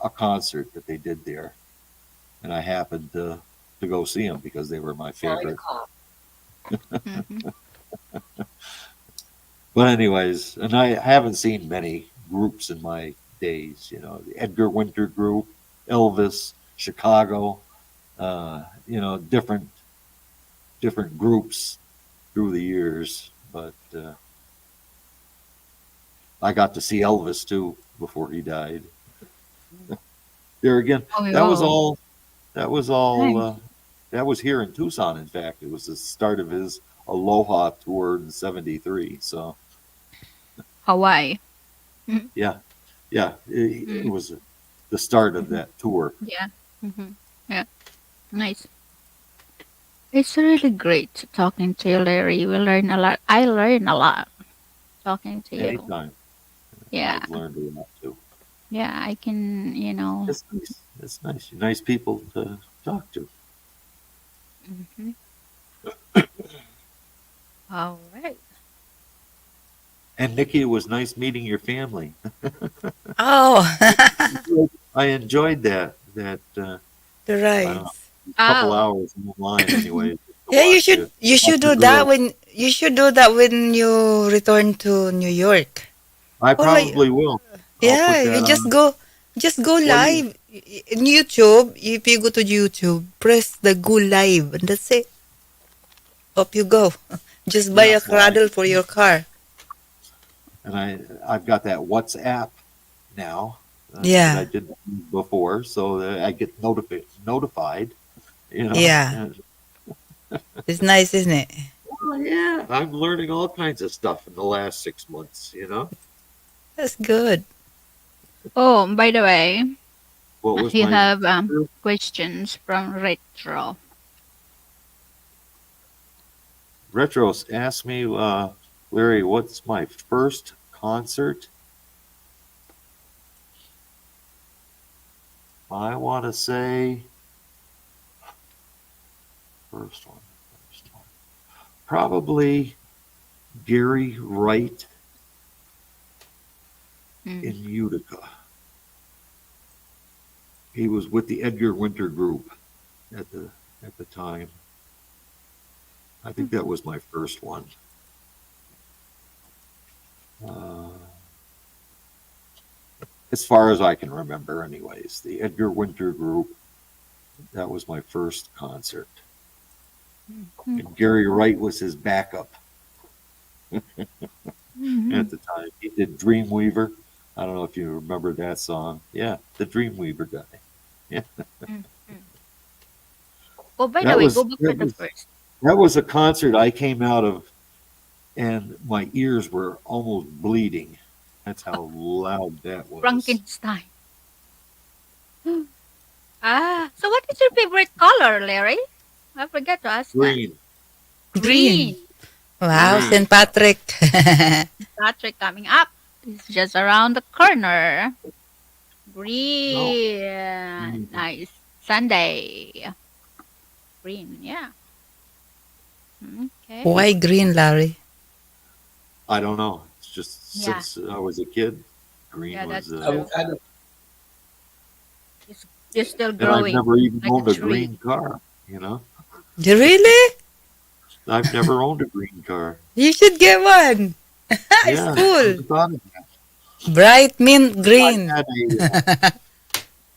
a concert that they did there, and I happened to go see them because they were my favorite. Mm-hmm. But anyways, and I haven't seen many groups in my days. You know, the Edgar Winter Group, Elvis, Chicago. Different groups through the years. But I got to see Elvis too before he died. There again, Oh, that was yeah. all. That was all. Nice. That was here in Tucson. In fact, it was the start of his Aloha tour in '73. So Hawaii. Mm-hmm. yeah, yeah, it Mm-hmm. was the start of that tour. Yeah. Mm-hmm. Yeah. Nice. It's really great talking to you, Larry. We learn a lot. I learn a lot talking to you. Anytime, Yeah. I've learned a lot too. Yeah. I can, It's nice. It's nice. You're nice people to talk to. Mm-hmm. All right. And Nikki, it was nice meeting your family. Oh, I enjoyed that. the I don't know, rice. a couple Oh. hours online anyway to Yeah, you watch should you you watch should your do that girls. when you return to New York. I Or like probably will. I'll put yeah, you that on. just go What do you? live in YouTube. If you go to YouTube, press the go live, and that's it. Up you go. Just buy Yeah. a Well, cradle for your car. I've got that WhatsApp now that I Yeah, didn't use before, so that I get notified. You know. yeah. It's nice, isn't it? Well, yeah, I'm learning all kinds of stuff in the last 6 months. You know. That's good. Oh, by the way, What was I my have questions from Retro. retros? Ask me, Larry, what's my first concert? I want to say first one. First one. Probably Gary Wright Mm. in Utica. He was with the Edgar Winter Group at the time. I think that was my first one. Uh, as far as I can remember, anyways, the Edgar Winter Group. That was my first concert. Mm. And Gary Wright was his backup Mm-hmm. at the time. He did Dreamweaver. I don't know if you remember that song. Yeah, the Dreamweaver guy. Yeah, Mm-hmm. Oh, by the that way, was go back to that the was first. that was a concert I came out of, and my ears were almost bleeding. That's how loud that was. Frankenstein. Ah, so what is your favorite color, Larry? I forgot to ask that. Green, Green. Green. Wow, green. St. Patrick. Patrick coming up. It's just around the corner. No. Green. Mhm. Nice. Sunday. Green. Yeah. Okay. Why green, Larry? I don't know. It's just Yeah. since I was a kid, green Yeah, was, that's true. Avocado. It's still and I've growing never even like a owned a tree. green car, you know? Really? I've never owned a green car. You should get one. It's Yeah, cool. never thought of that. Bright mint I green.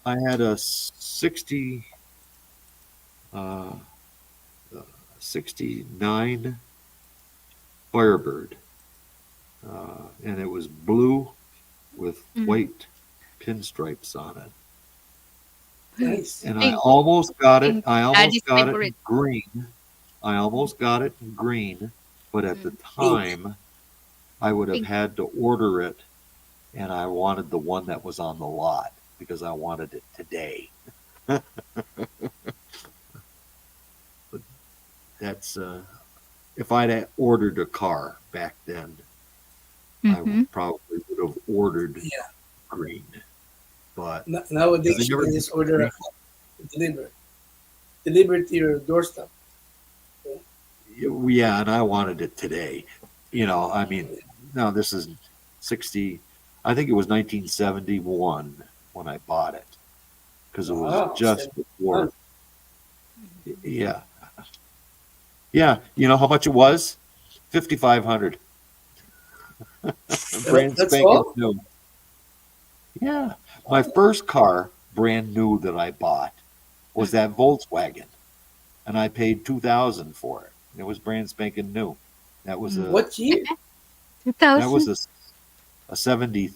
had a 60, uh, 69 Firebird, and it was blue with Mm. white pinstripes on it. Nice. And I Think, almost got it. think I almost daddy's got it favorite. in green. I almost got it in green, but at the Mm. Pink. time, I would have Pink. had to order it, and I wanted the one that was on the lot because I wanted it today. But that's if I'd had ordered a car back then, I Mm-hmm. probably would have ordered Yeah. green, but because they Nowadays, you never can made just order a green. car delivered. Delivered to your doorstep. So, Yeah, and I wanted it today. I mean, no, this is 60. I think it was 1971 when I bought it because it was wow. just before. 71. Yeah, yeah. You know how much it was? 5,500. Brand That's spanking all? new. Yeah, my first car, brand new that I bought, was Mm. that Volkswagen, and I paid 2,000 for it. It was brand spanking new. That was a What year? that was 2000. a 70.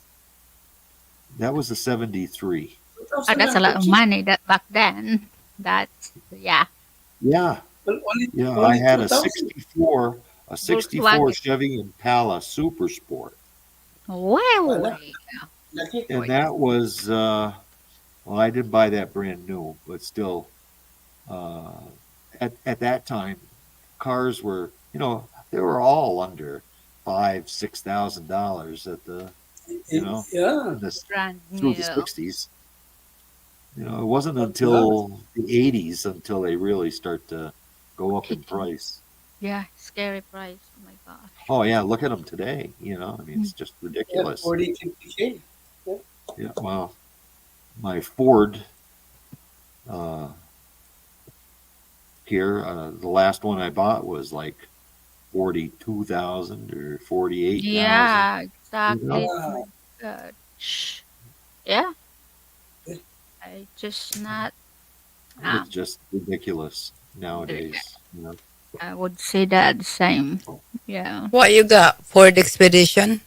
That was a 73. Oh, that's a lot of 2013. money that back then. That's yeah. Yeah, Well, yeah. I only had 2000. a 64 Volkswagen. Chevy Impala Super Sport, Wala. Wow. Lucky. and that was well, I didn't buy that brand new, but still, uh, at that time, cars were they were all under $5,000 6,000 at the Yeah. in this Brand through the new. 60s. It wasn't But now, until the 80s until they really start to go up in Hitting. price. Yeah. Scary price. Oh my gosh. Oh yeah, look at them today. I mean, it's Mm. just yeah, ridiculous. 40, 50K. Yeah. Yeah, well, my Ford uh, here, the last one I bought was like 42,000 or 48,000. Yeah. You know, Exactly. Oh my Wow. god. Shh. Yeah. Yeah. I just not. it's Um. just ridiculous there- nowadays. I would say that the same. Yeah. What you got? Ford Expedition?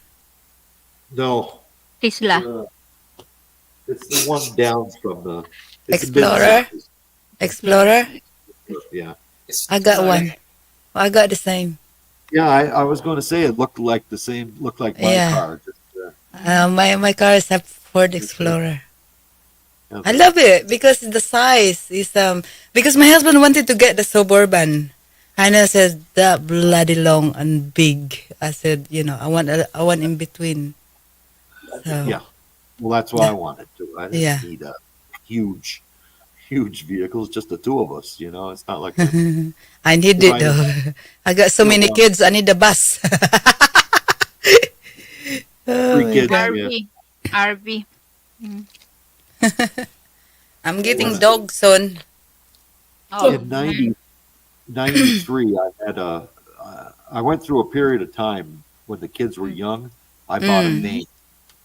No, it's Tesla. uh, it's the one down from the. It's a mid Explorer? size. Explorer. Explorer? Yeah, I got Explorer. one. I got the same. yeah. I was going to say it looked like the same. Looked like my Yeah. car. Just My car is a Ford yeah, Explorer. I the- love it because the size is because my husband wanted to get the Suburban. And I said that bloody long and big. I said, I want in between. So yeah. Well, that's what I wanted to. I didn't yeah. need a huge, huge vehicle. It's just the two of us. It's not like I need if it I didn't. though. I got so many Well, kids. I need the bus. Oh three my kids. god. Yeah. RV. RV. Mm. I'm When getting dog soon. Oh, in nice. 93, I went through a period of time when the kids were Mm. young. I bought a Mm. Mm-hmm. van.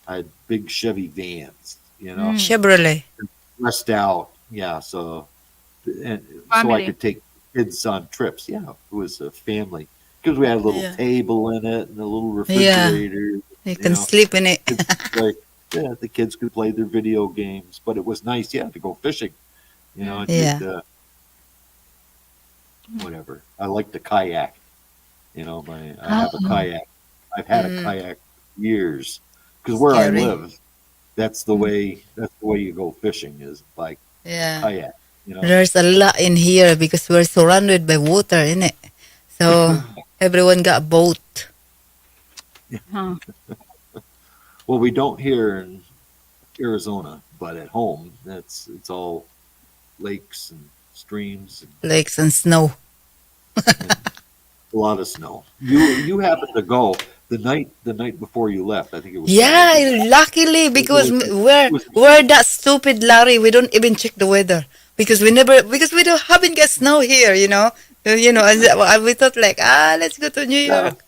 I had big Chevy vans, Mm. Chevrolet. dressed out. Yeah, and so I Family. could take kids on trips. Yeah, it was a family because we had a little Yeah. table in it and a little Yeah. refrigerator. You You can know, sleep in it. kids could play. Yeah, the kids could play their video games, but it was nice. Yeah, to go fishing. And Mm-hmm. Yeah. you'd whatever. I like to kayak. I have a Oh. kayak. I've had a Mm. kayak for years because where I Scary. live, that's the way you go fishing is by Yeah. kayak. There's a lot in here because we're surrounded by water in it. So everyone got a boat. Huh. Well, we don't here in Arizona, but at home, it's all lakes and streams Lakes and snow. and a lot of snow. You happened to go the night before you left. I think it was Saturday Yeah, night. luckily It because was it we're was we're that stupid Larry. We don't even check the weather because we don't haven't get snow here. And we thought like let's go to New yeah. York.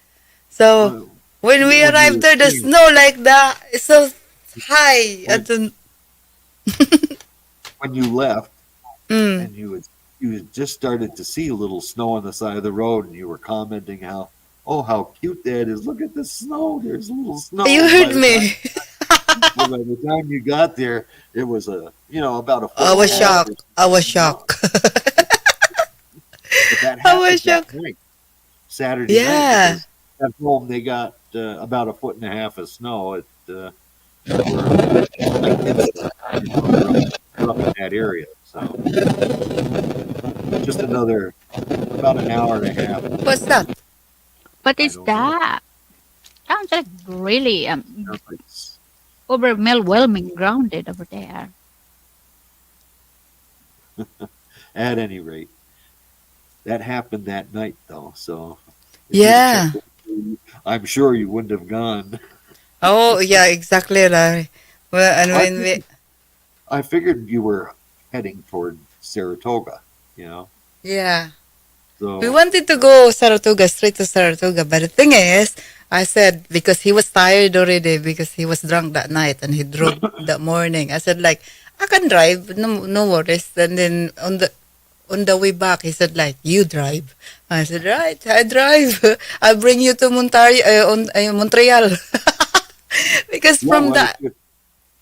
So uh, when we when you arrived were there, the skiing, snow like that is so high. I when don't. when you left, Mm. and you had just started to see a little snow on the side of the road, and you were commenting how cute that is. Look at the snow. There's a little snow. You And heard me. by the time you got there, it was about a foot I and a was half shocked. of I was snow. shocked. But that I was happened that shocked. night, Saturday night, Yeah. because at home they got about a foot and a half of snow where I live. Grew up in that area, so just another about an hour and a half. What's that? What I is don't know. that? Sounds like really It's, overwhelming grounded over there. at any rate, that happened that night, though. So if you'd have Yeah. checked, I'm sure you wouldn't have gone. Oh, yeah, exactly, Larry. Well, and I when we, figured, I figured you were heading toward Saratoga, you know. yeah. We So wanted to go Saratoga, straight to Saratoga. But the thing is, I said, because he was tired already, because he was drunk that night and he drove that morning. I said, like, I can drive, no worries. And then on the way back, he said, like, you drive. I said, right, I drive. I'll bring you to Montreal. Because yeah, from well, that,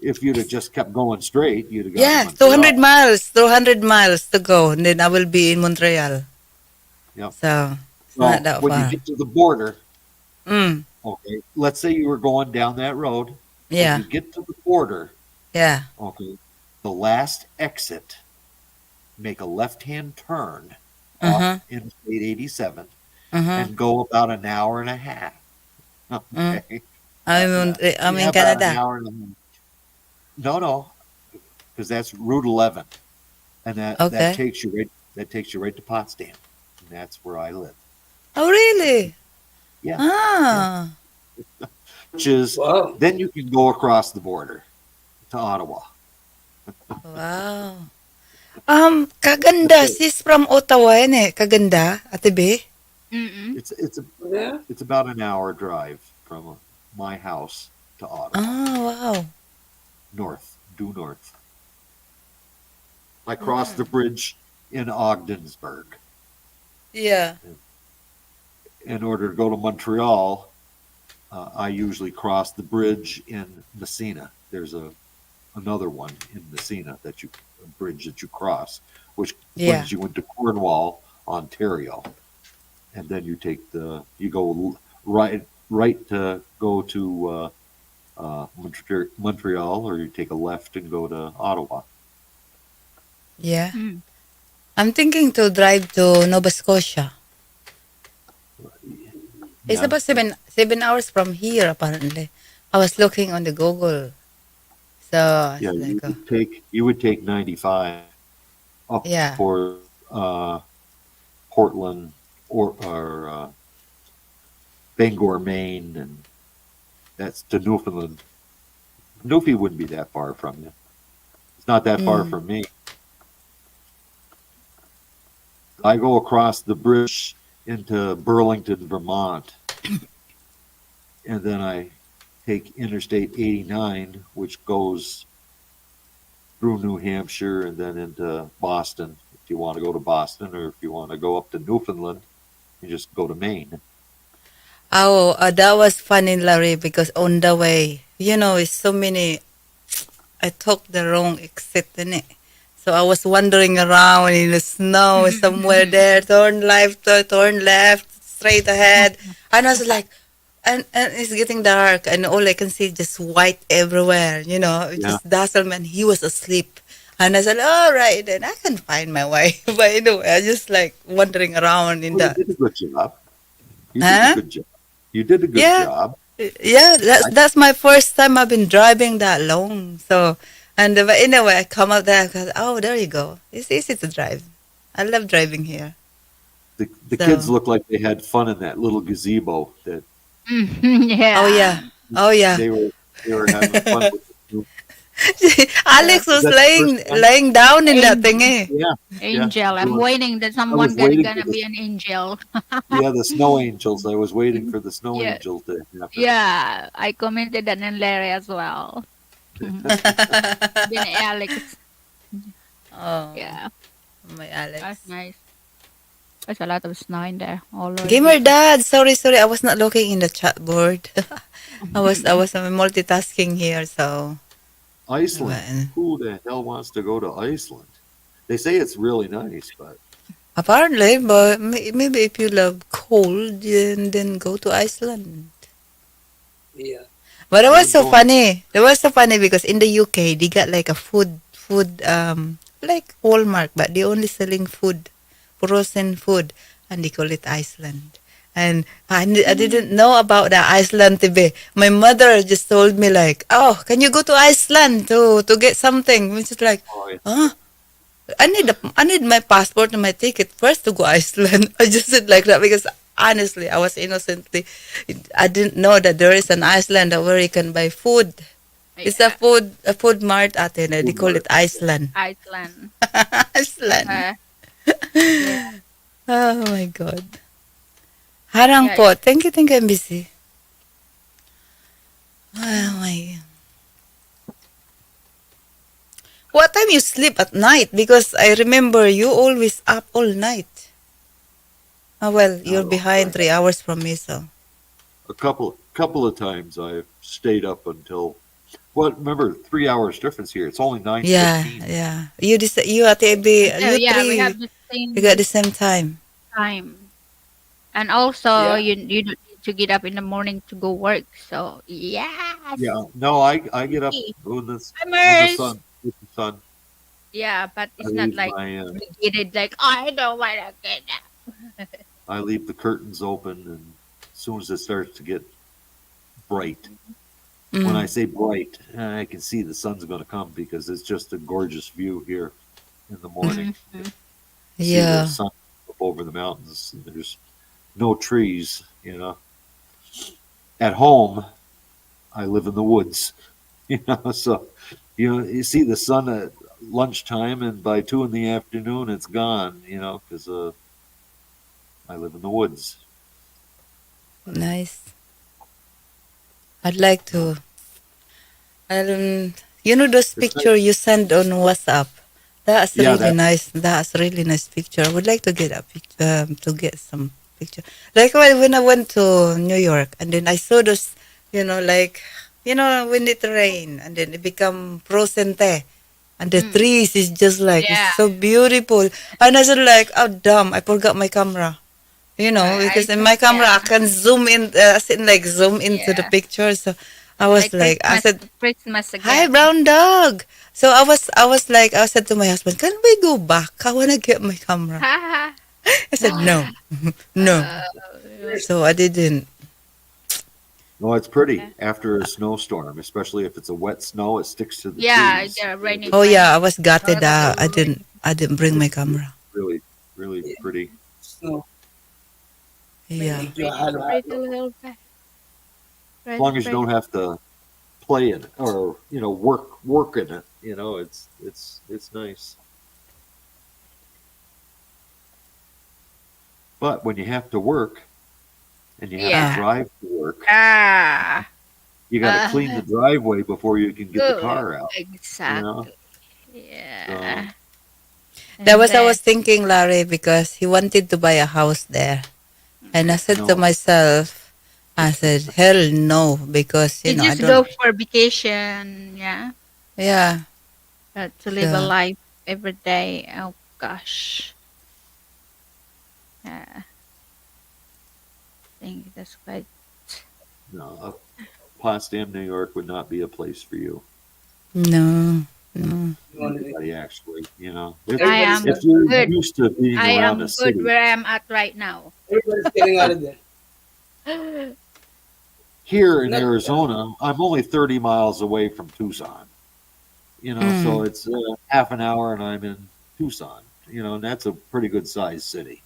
if you'd have just kept going straight, you'd have got to yeah, 200 Montreal. miles, 200 miles to go. And then I will be in Montreal. Yep. So it's not Well, that when you far. get to the border, Mm, okay, let's say you were going down that road. When yeah, you get to the border, yeah. okay, the last exit, make a left-hand turn off Uh-huh, Interstate 87 uh-huh. and go about an hour and a half. Mm. Okay. I'm Yeah, in about an Canada. hour and a half. No, because that's Route 11, and that Okay. takes you right to Potsdam, and that's where I live. Oh, really? Yeah, yeah. Ah, Which is Wow. then you can go across the border to Ottawa. wow. Kaganda. That's it. She's from Ottawa, eh. Kaganda, Ate B. Mm-mm. Yeah. It's about an hour drive from my house to Ottawa, Oh, wow. due north. I crossed the bridge in Ogdensburg. Yeah. In order to go to Montreal, I usually cross the bridge in Messina. There's another one in Messina a bridge that you cross, which Yeah. brings you into Cornwall, Ontario, and then you go right to go to Montreal, or you take a left and go to Ottawa. Yeah. Mm. I'm thinking to drive to Nova Scotia. It's Yeah, about seven hours from here, apparently. I was looking on the Google. So I yeah. was like, You would take 95 up yeah. toward Portland or Bangor, Maine, and that's to Newfoundland. Newfie wouldn't be that far from you. It's not that far Mm. from me. I go across the bridge into Burlington, Vermont, and then I take Interstate 89, which goes through New Hampshire and then into Boston. If you want to go to Boston, or if you want to go up to Newfoundland, you just go to Maine. Oh, that was funny, Larry, because on the way, it's so many. I took the wrong exit in it. So I was wandering around in the snow somewhere there, turn left, straight ahead. And I was like, and it's getting dark, and all I can see just white everywhere, it Yeah. just dazzled me, and he was asleep. And I said, all right, then I can find my way. But anyway, I just like wandering around in Well, you the, did a good job. You did a huh? good job. You did a good Yeah, job. Yeah, I, that's my first time I've been driving that long. So, and but anyway, I come up there. Oh, there you go. It's easy to drive. I love driving here. the kids So, look like they had fun in that little gazebo that oh Yeah. yeah, oh yeah. they were they were having fun with the snow. Yeah. Alex Is was that the first time? laying down in that Angel. thingy. Yeah, yeah. Angel. I'm Doing, waiting that I was someone waiting for gonna the be an angel. yeah the snow angels. I was waiting for the snow Yeah. angel to happen. Yeah. I commented that in Larry as well. Then Alex. Oh, Yeah. my That's Alex. nice. There's a lot of snow in there Gamer already. dad, sorry, I was not looking in the chat board. I was multitasking here, so Iceland. well, Who the hell wants to go to Iceland? They say it's really nice, but apparently, but maybe if you love cold, then go to Iceland. Yeah. But it I was was so going. funny. It was so funny because in the UK they got like a food like Walmart, but they only selling food, frozen food, and they call it Iceland. And I Mm. didn't know about the Iceland TV. My mother just told me like, "Oh, can you go to Iceland to get something?" Which is like, Oh, "Huh? I need my passport and my ticket first to go Iceland." I just said like that because honestly, I was innocently, I didn't know that there is an Iceland where you can buy food. It's Yeah. a food mart ate na. They food call mart. it Iceland. Iceland. Iceland. Uh, yeah. Oh my God. Harang Yeah. po. Thank you, I'm busy. Oh my. What time you sleep at night? Because I remember you always up all night. Oh well, you're Oh, behind 3 hours from me, so. a couple of times I've stayed up until. Well, remember 3 hours difference here. It's only nine Yeah, fifteen. yeah. You at AB, So you yeah, we have three, the you got same the same time. time. And also Yeah. you don't need to get up in the morning to go work. So yes. Yeah, no, I get up Yay. when the Timers. sun with the sun. Yeah, but I it's not leave like my obligated like I don't wanna get up. I leave the curtains open, and as soon as it starts to get bright, when I Mm. say bright, I can see the sun's going to come because it's just a gorgeous view here in the morning. Mhm. You see the Yeah. sun up over the mountains, and there's no trees. At home, I live in the woods. So you see the sun at lunchtime, and by 2 in the afternoon, it's gone. Because I live in the woods. Nice. I'd like So to. You know those it's picture you send on WhatsApp. That's yeah, really that nice. That's really nice picture. I would like to get a picture, to get some picture. Like when I went to New York and then I saw those, like, when it rain and then it become frozen there. And the Mm. trees is just like, it's Yeah. so beautiful. And I said like, oh damn, I forgot my camera. I Because in don't my camera I yeah. can zoom in, as in like zoom into the Yeah. picture. So I It's was like like, I Christmas said, Christmas "Hi, again. brown dog." So I said to my husband, "Can we go back? I wanna get my camera." Ha I said, "No, ha. no." Very So I didn't. no, it's pretty Yeah. after a snowstorm, especially if it's a wet snow. It sticks to the Yeah, trees. the rainy Oh time. yeah, I was gutted. Lot of I rain. didn't. I didn't bring my It's camera. really, really yeah. pretty. Snow Yeah. make you Pretty, pretty halo. little bit. As Pretty, long as you pretty. don't have to play in it or work in it. It's nice. But when you have to work and you have to Ah, Yeah. drive to work, Ah. you got to clean the Uh, driveway before you can get the good. car out. You know, Exactly. so Yeah. that And was I then was thinking, Larry, because he wanted to buy a house there, and I said to no, myself, I said, "Hell no," because you I just don't. go for vacation, yeah. Yeah. To live a So life every day. Oh gosh. Yeah. I think that's quite no, Potsdam, New York would not be a place for you. no, no. You want to- Anybody actually, if I Everybody's am if got, you're good. used to being I around a am good city, where I'm at right now. everybody's getting out of there. here in Not Arizona, I'm only 30 miles away from Tucson. So Mm. it's half an hour and I'm in Tucson. And that's a pretty good sized city.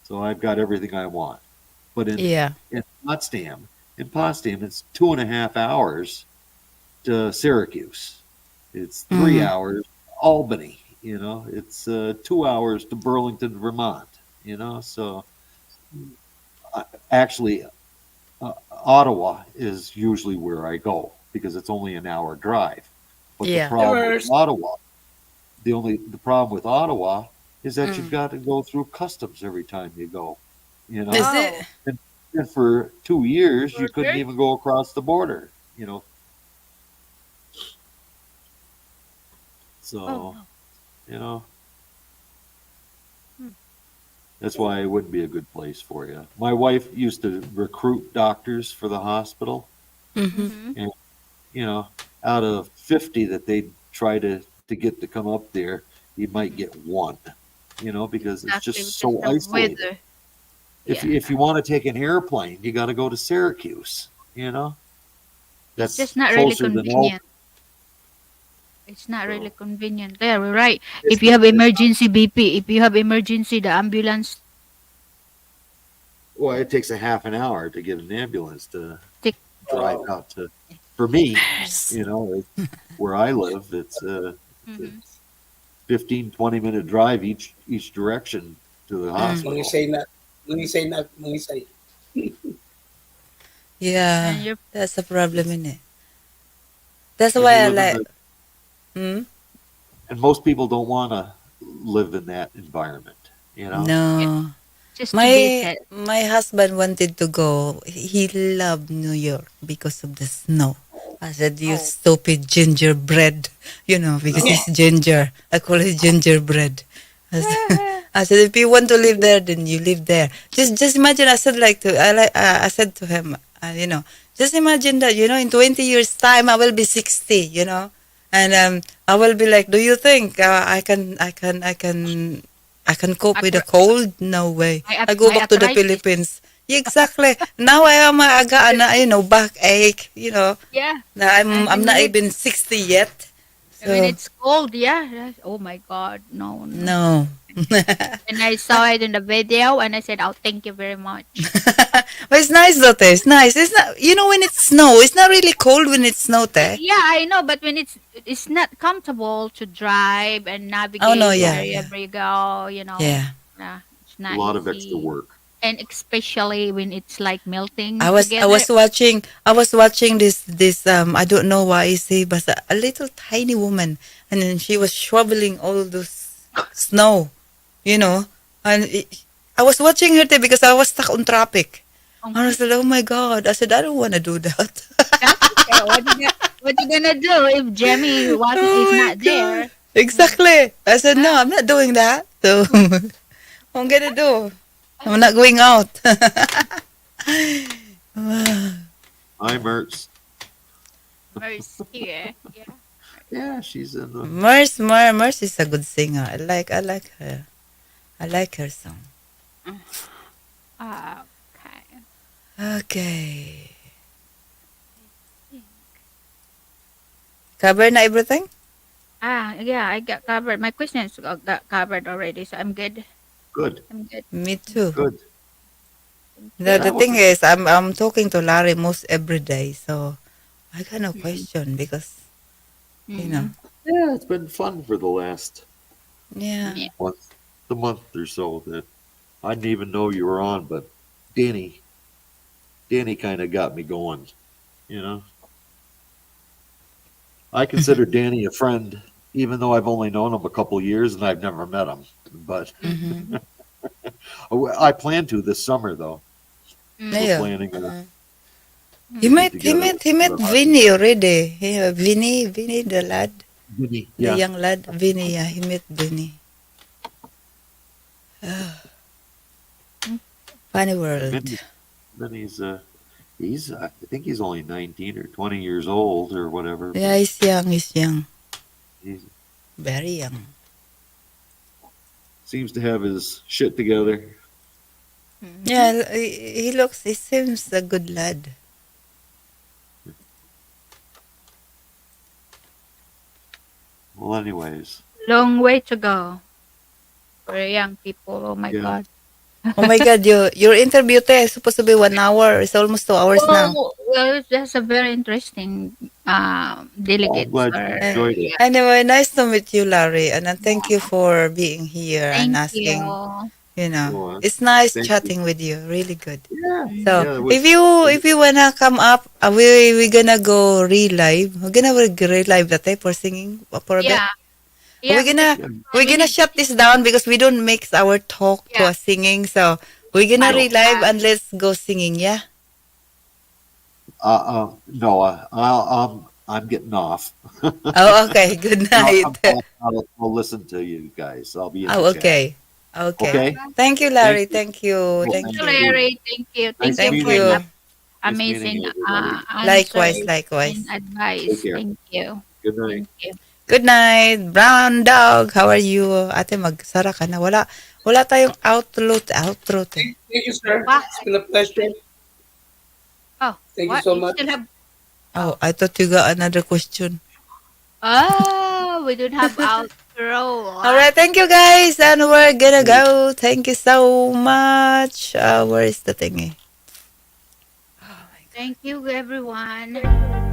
So I've got everything I want. But Yeah. in Potsdam, it's 2.5 hours to Syracuse. It's three Mm. hours to Albany. It's 2 hours to Burlington, Vermont. So actually, Ottawa is usually where I go because it's only an hour drive. But the Yeah. problem with ever. Ottawa, the problem with Ottawa is that you've Mm. got to go through customs every time you go. You know, Is it? Oh, and, and for 2 years you couldn't burger? even go across the border. You know, Oh so no. you know Hmm. that's why it wouldn't be a good place for you. My wife used to recruit doctors for the hospital, Mm-hmm. Mm-hmm. and you know, out of 50 that they'd try to get to come up there, you might Mm-hmm. get one. Because it's Exactly, just because so the isolated. weather. If Yeah, if you want to take an airplane, you got to go to Syracuse. it's That's just not really closer than all. convenient. It's not really So convenient there. We're right. it's If you have it's not. emergency BP, if you have emergency, the ambulance Well, it takes a half an hour to get an ambulance to take. drive Oh, out to. For me, Nurse. where I live, Mm-hmm. it's 15-20 minute drive each direction to the Mm. hospital. mangisay na, mangisay na, mangisay. Yeah. And you're That's a problem It's in it. That's and why you I live in like. the Mm? and most people don't want to live in that environment. yeah, No. just to My visit. my husband wanted to go. He loved New York because of the snow. I said, "You Oh. stupid gingerbread," because No, he's ginger. I call it gingerbread. I said, I said, if you want to live there, then you live there. Just imagine. I said I said to him, just imagine that in 20 years time I will be 60. And I will be like, do you think I can cope with the Arthri- cold? No way. I go my back to the arthritis. Philippines. Yeah, exactly. Now I am backache. Yeah, Now I'm and not even 60 yet. when So it's cold, yeah. Oh my God, no, no. no. And I saw it in the video, and I said, "Oh, thank you very much." But it's nice though, te. It's nice. It's not when it's snow, it's not really cold when it's snow, te. Yeah, I know, but when it's not comfortable to drive and Oh no, navigate yeah, yeah. wherever you go, Yeah. yeah, it's a not lot of extra easy. work. And especially when it's like I melting was I together. was watching this I don't know why is he but a little tiny woman, and then she was shoveling all those snow, you know and I was watching her there because I was stuck on traffic. And I Okay, said, oh my god, I said, I don't want to do that. that's okay. What you gonna do if Jemmy wasn't Oh is my not god, there? Mm, exactly. I said, no, ah, I'm not doing that. So I'm gonna do. I'm ah, not going out. Hi, Mertz. Mer's here. Yeah. Yeah, she's in the. Merce is a good singer. I like her. I like her song. Okay. Okay. Cover na everything? Yeah, I got covered. My questions got covered already, so I'm good. Good, I'm good. Me too. good. Thank The That you. was thing a is, I'm talking to Larry most every day, so I got no Mm-hmm. question because you know, Mm-hmm. yeah. It's been fun for the last yeah. Yeah. month, the month or so that I didn't even know you were on, but Danny, Danny kind of got me going. You know, I consider Danny a friend, even though I've only known him a couple years and I've never met him. But Mm-hmm. Mm-hmm. I plan to this summer, though. We're Mm-hmm. Yeah. planning Uh-huh. He to Mm-hmm. get met he together met with he met the hockey. Vinny already. Yeah, Vinny the lad, Vinny, the yeah, young lad. Vinny, yeah, he met Vinny. Funny world. Vinny, Vinny's I think he's only 19 or 20 years old or whatever, Yeah, but he's young. He's young. he Very young. seems to have his shit together. Mm-hmm. Yeah, he seems a good lad. Well, anyways, Long way to go for young people. Oh my yeah. God. Oh my God, your interview te is supposed to be 1 hour. It's almost 2 hours now. Well, that's a very interesting Well, I'm delegates glad you or Uh, enjoyed it. yeah. anyway, nice to meet you, Larry, and thank you Yeah. for being here and Thank asking. you. Go on. It's nice Thank you. chatting with you. Really good. Yeah. So Yeah. It if was. you wanna come up, we gonna go relive. We're gonna relive that type for singing for a bit. Yeah. We're Yeah, because gonna Yeah. we're we gonna need shut this down because we don't mix our talk to yeah, a singing. So we're gonna but No. relive and let's go singing. Yeah. No. I'm getting off. Oh, okay. Good But I'll come night. back. I'll listen to you guys. I'll be in the Oh, chat. okay. Okay. Okay. Thank you, Thank Larry. you. Thank you. Well, thank Thank you, thank you. you. Larry. Thank you. Thank Nice you Thank for meeting the you. you. Nice meeting amazing you, everybody. Likewise, answers and likewise. Take advice. care. Thank you. Good night. Thank you. Good night, brown dog. How are you? Ate, magsara ka na. Wala tayong outro te. Thank you, sir. Wow. It's been a pleasure. Oh, Thank you what? so You much. still have Oh, oh. I thought you got another question. Oh, we don't have outro. All What? right, thank you guys, and we're gonna go. Thank you so much. Where is the thingy? Oh my God. Thank you, everyone.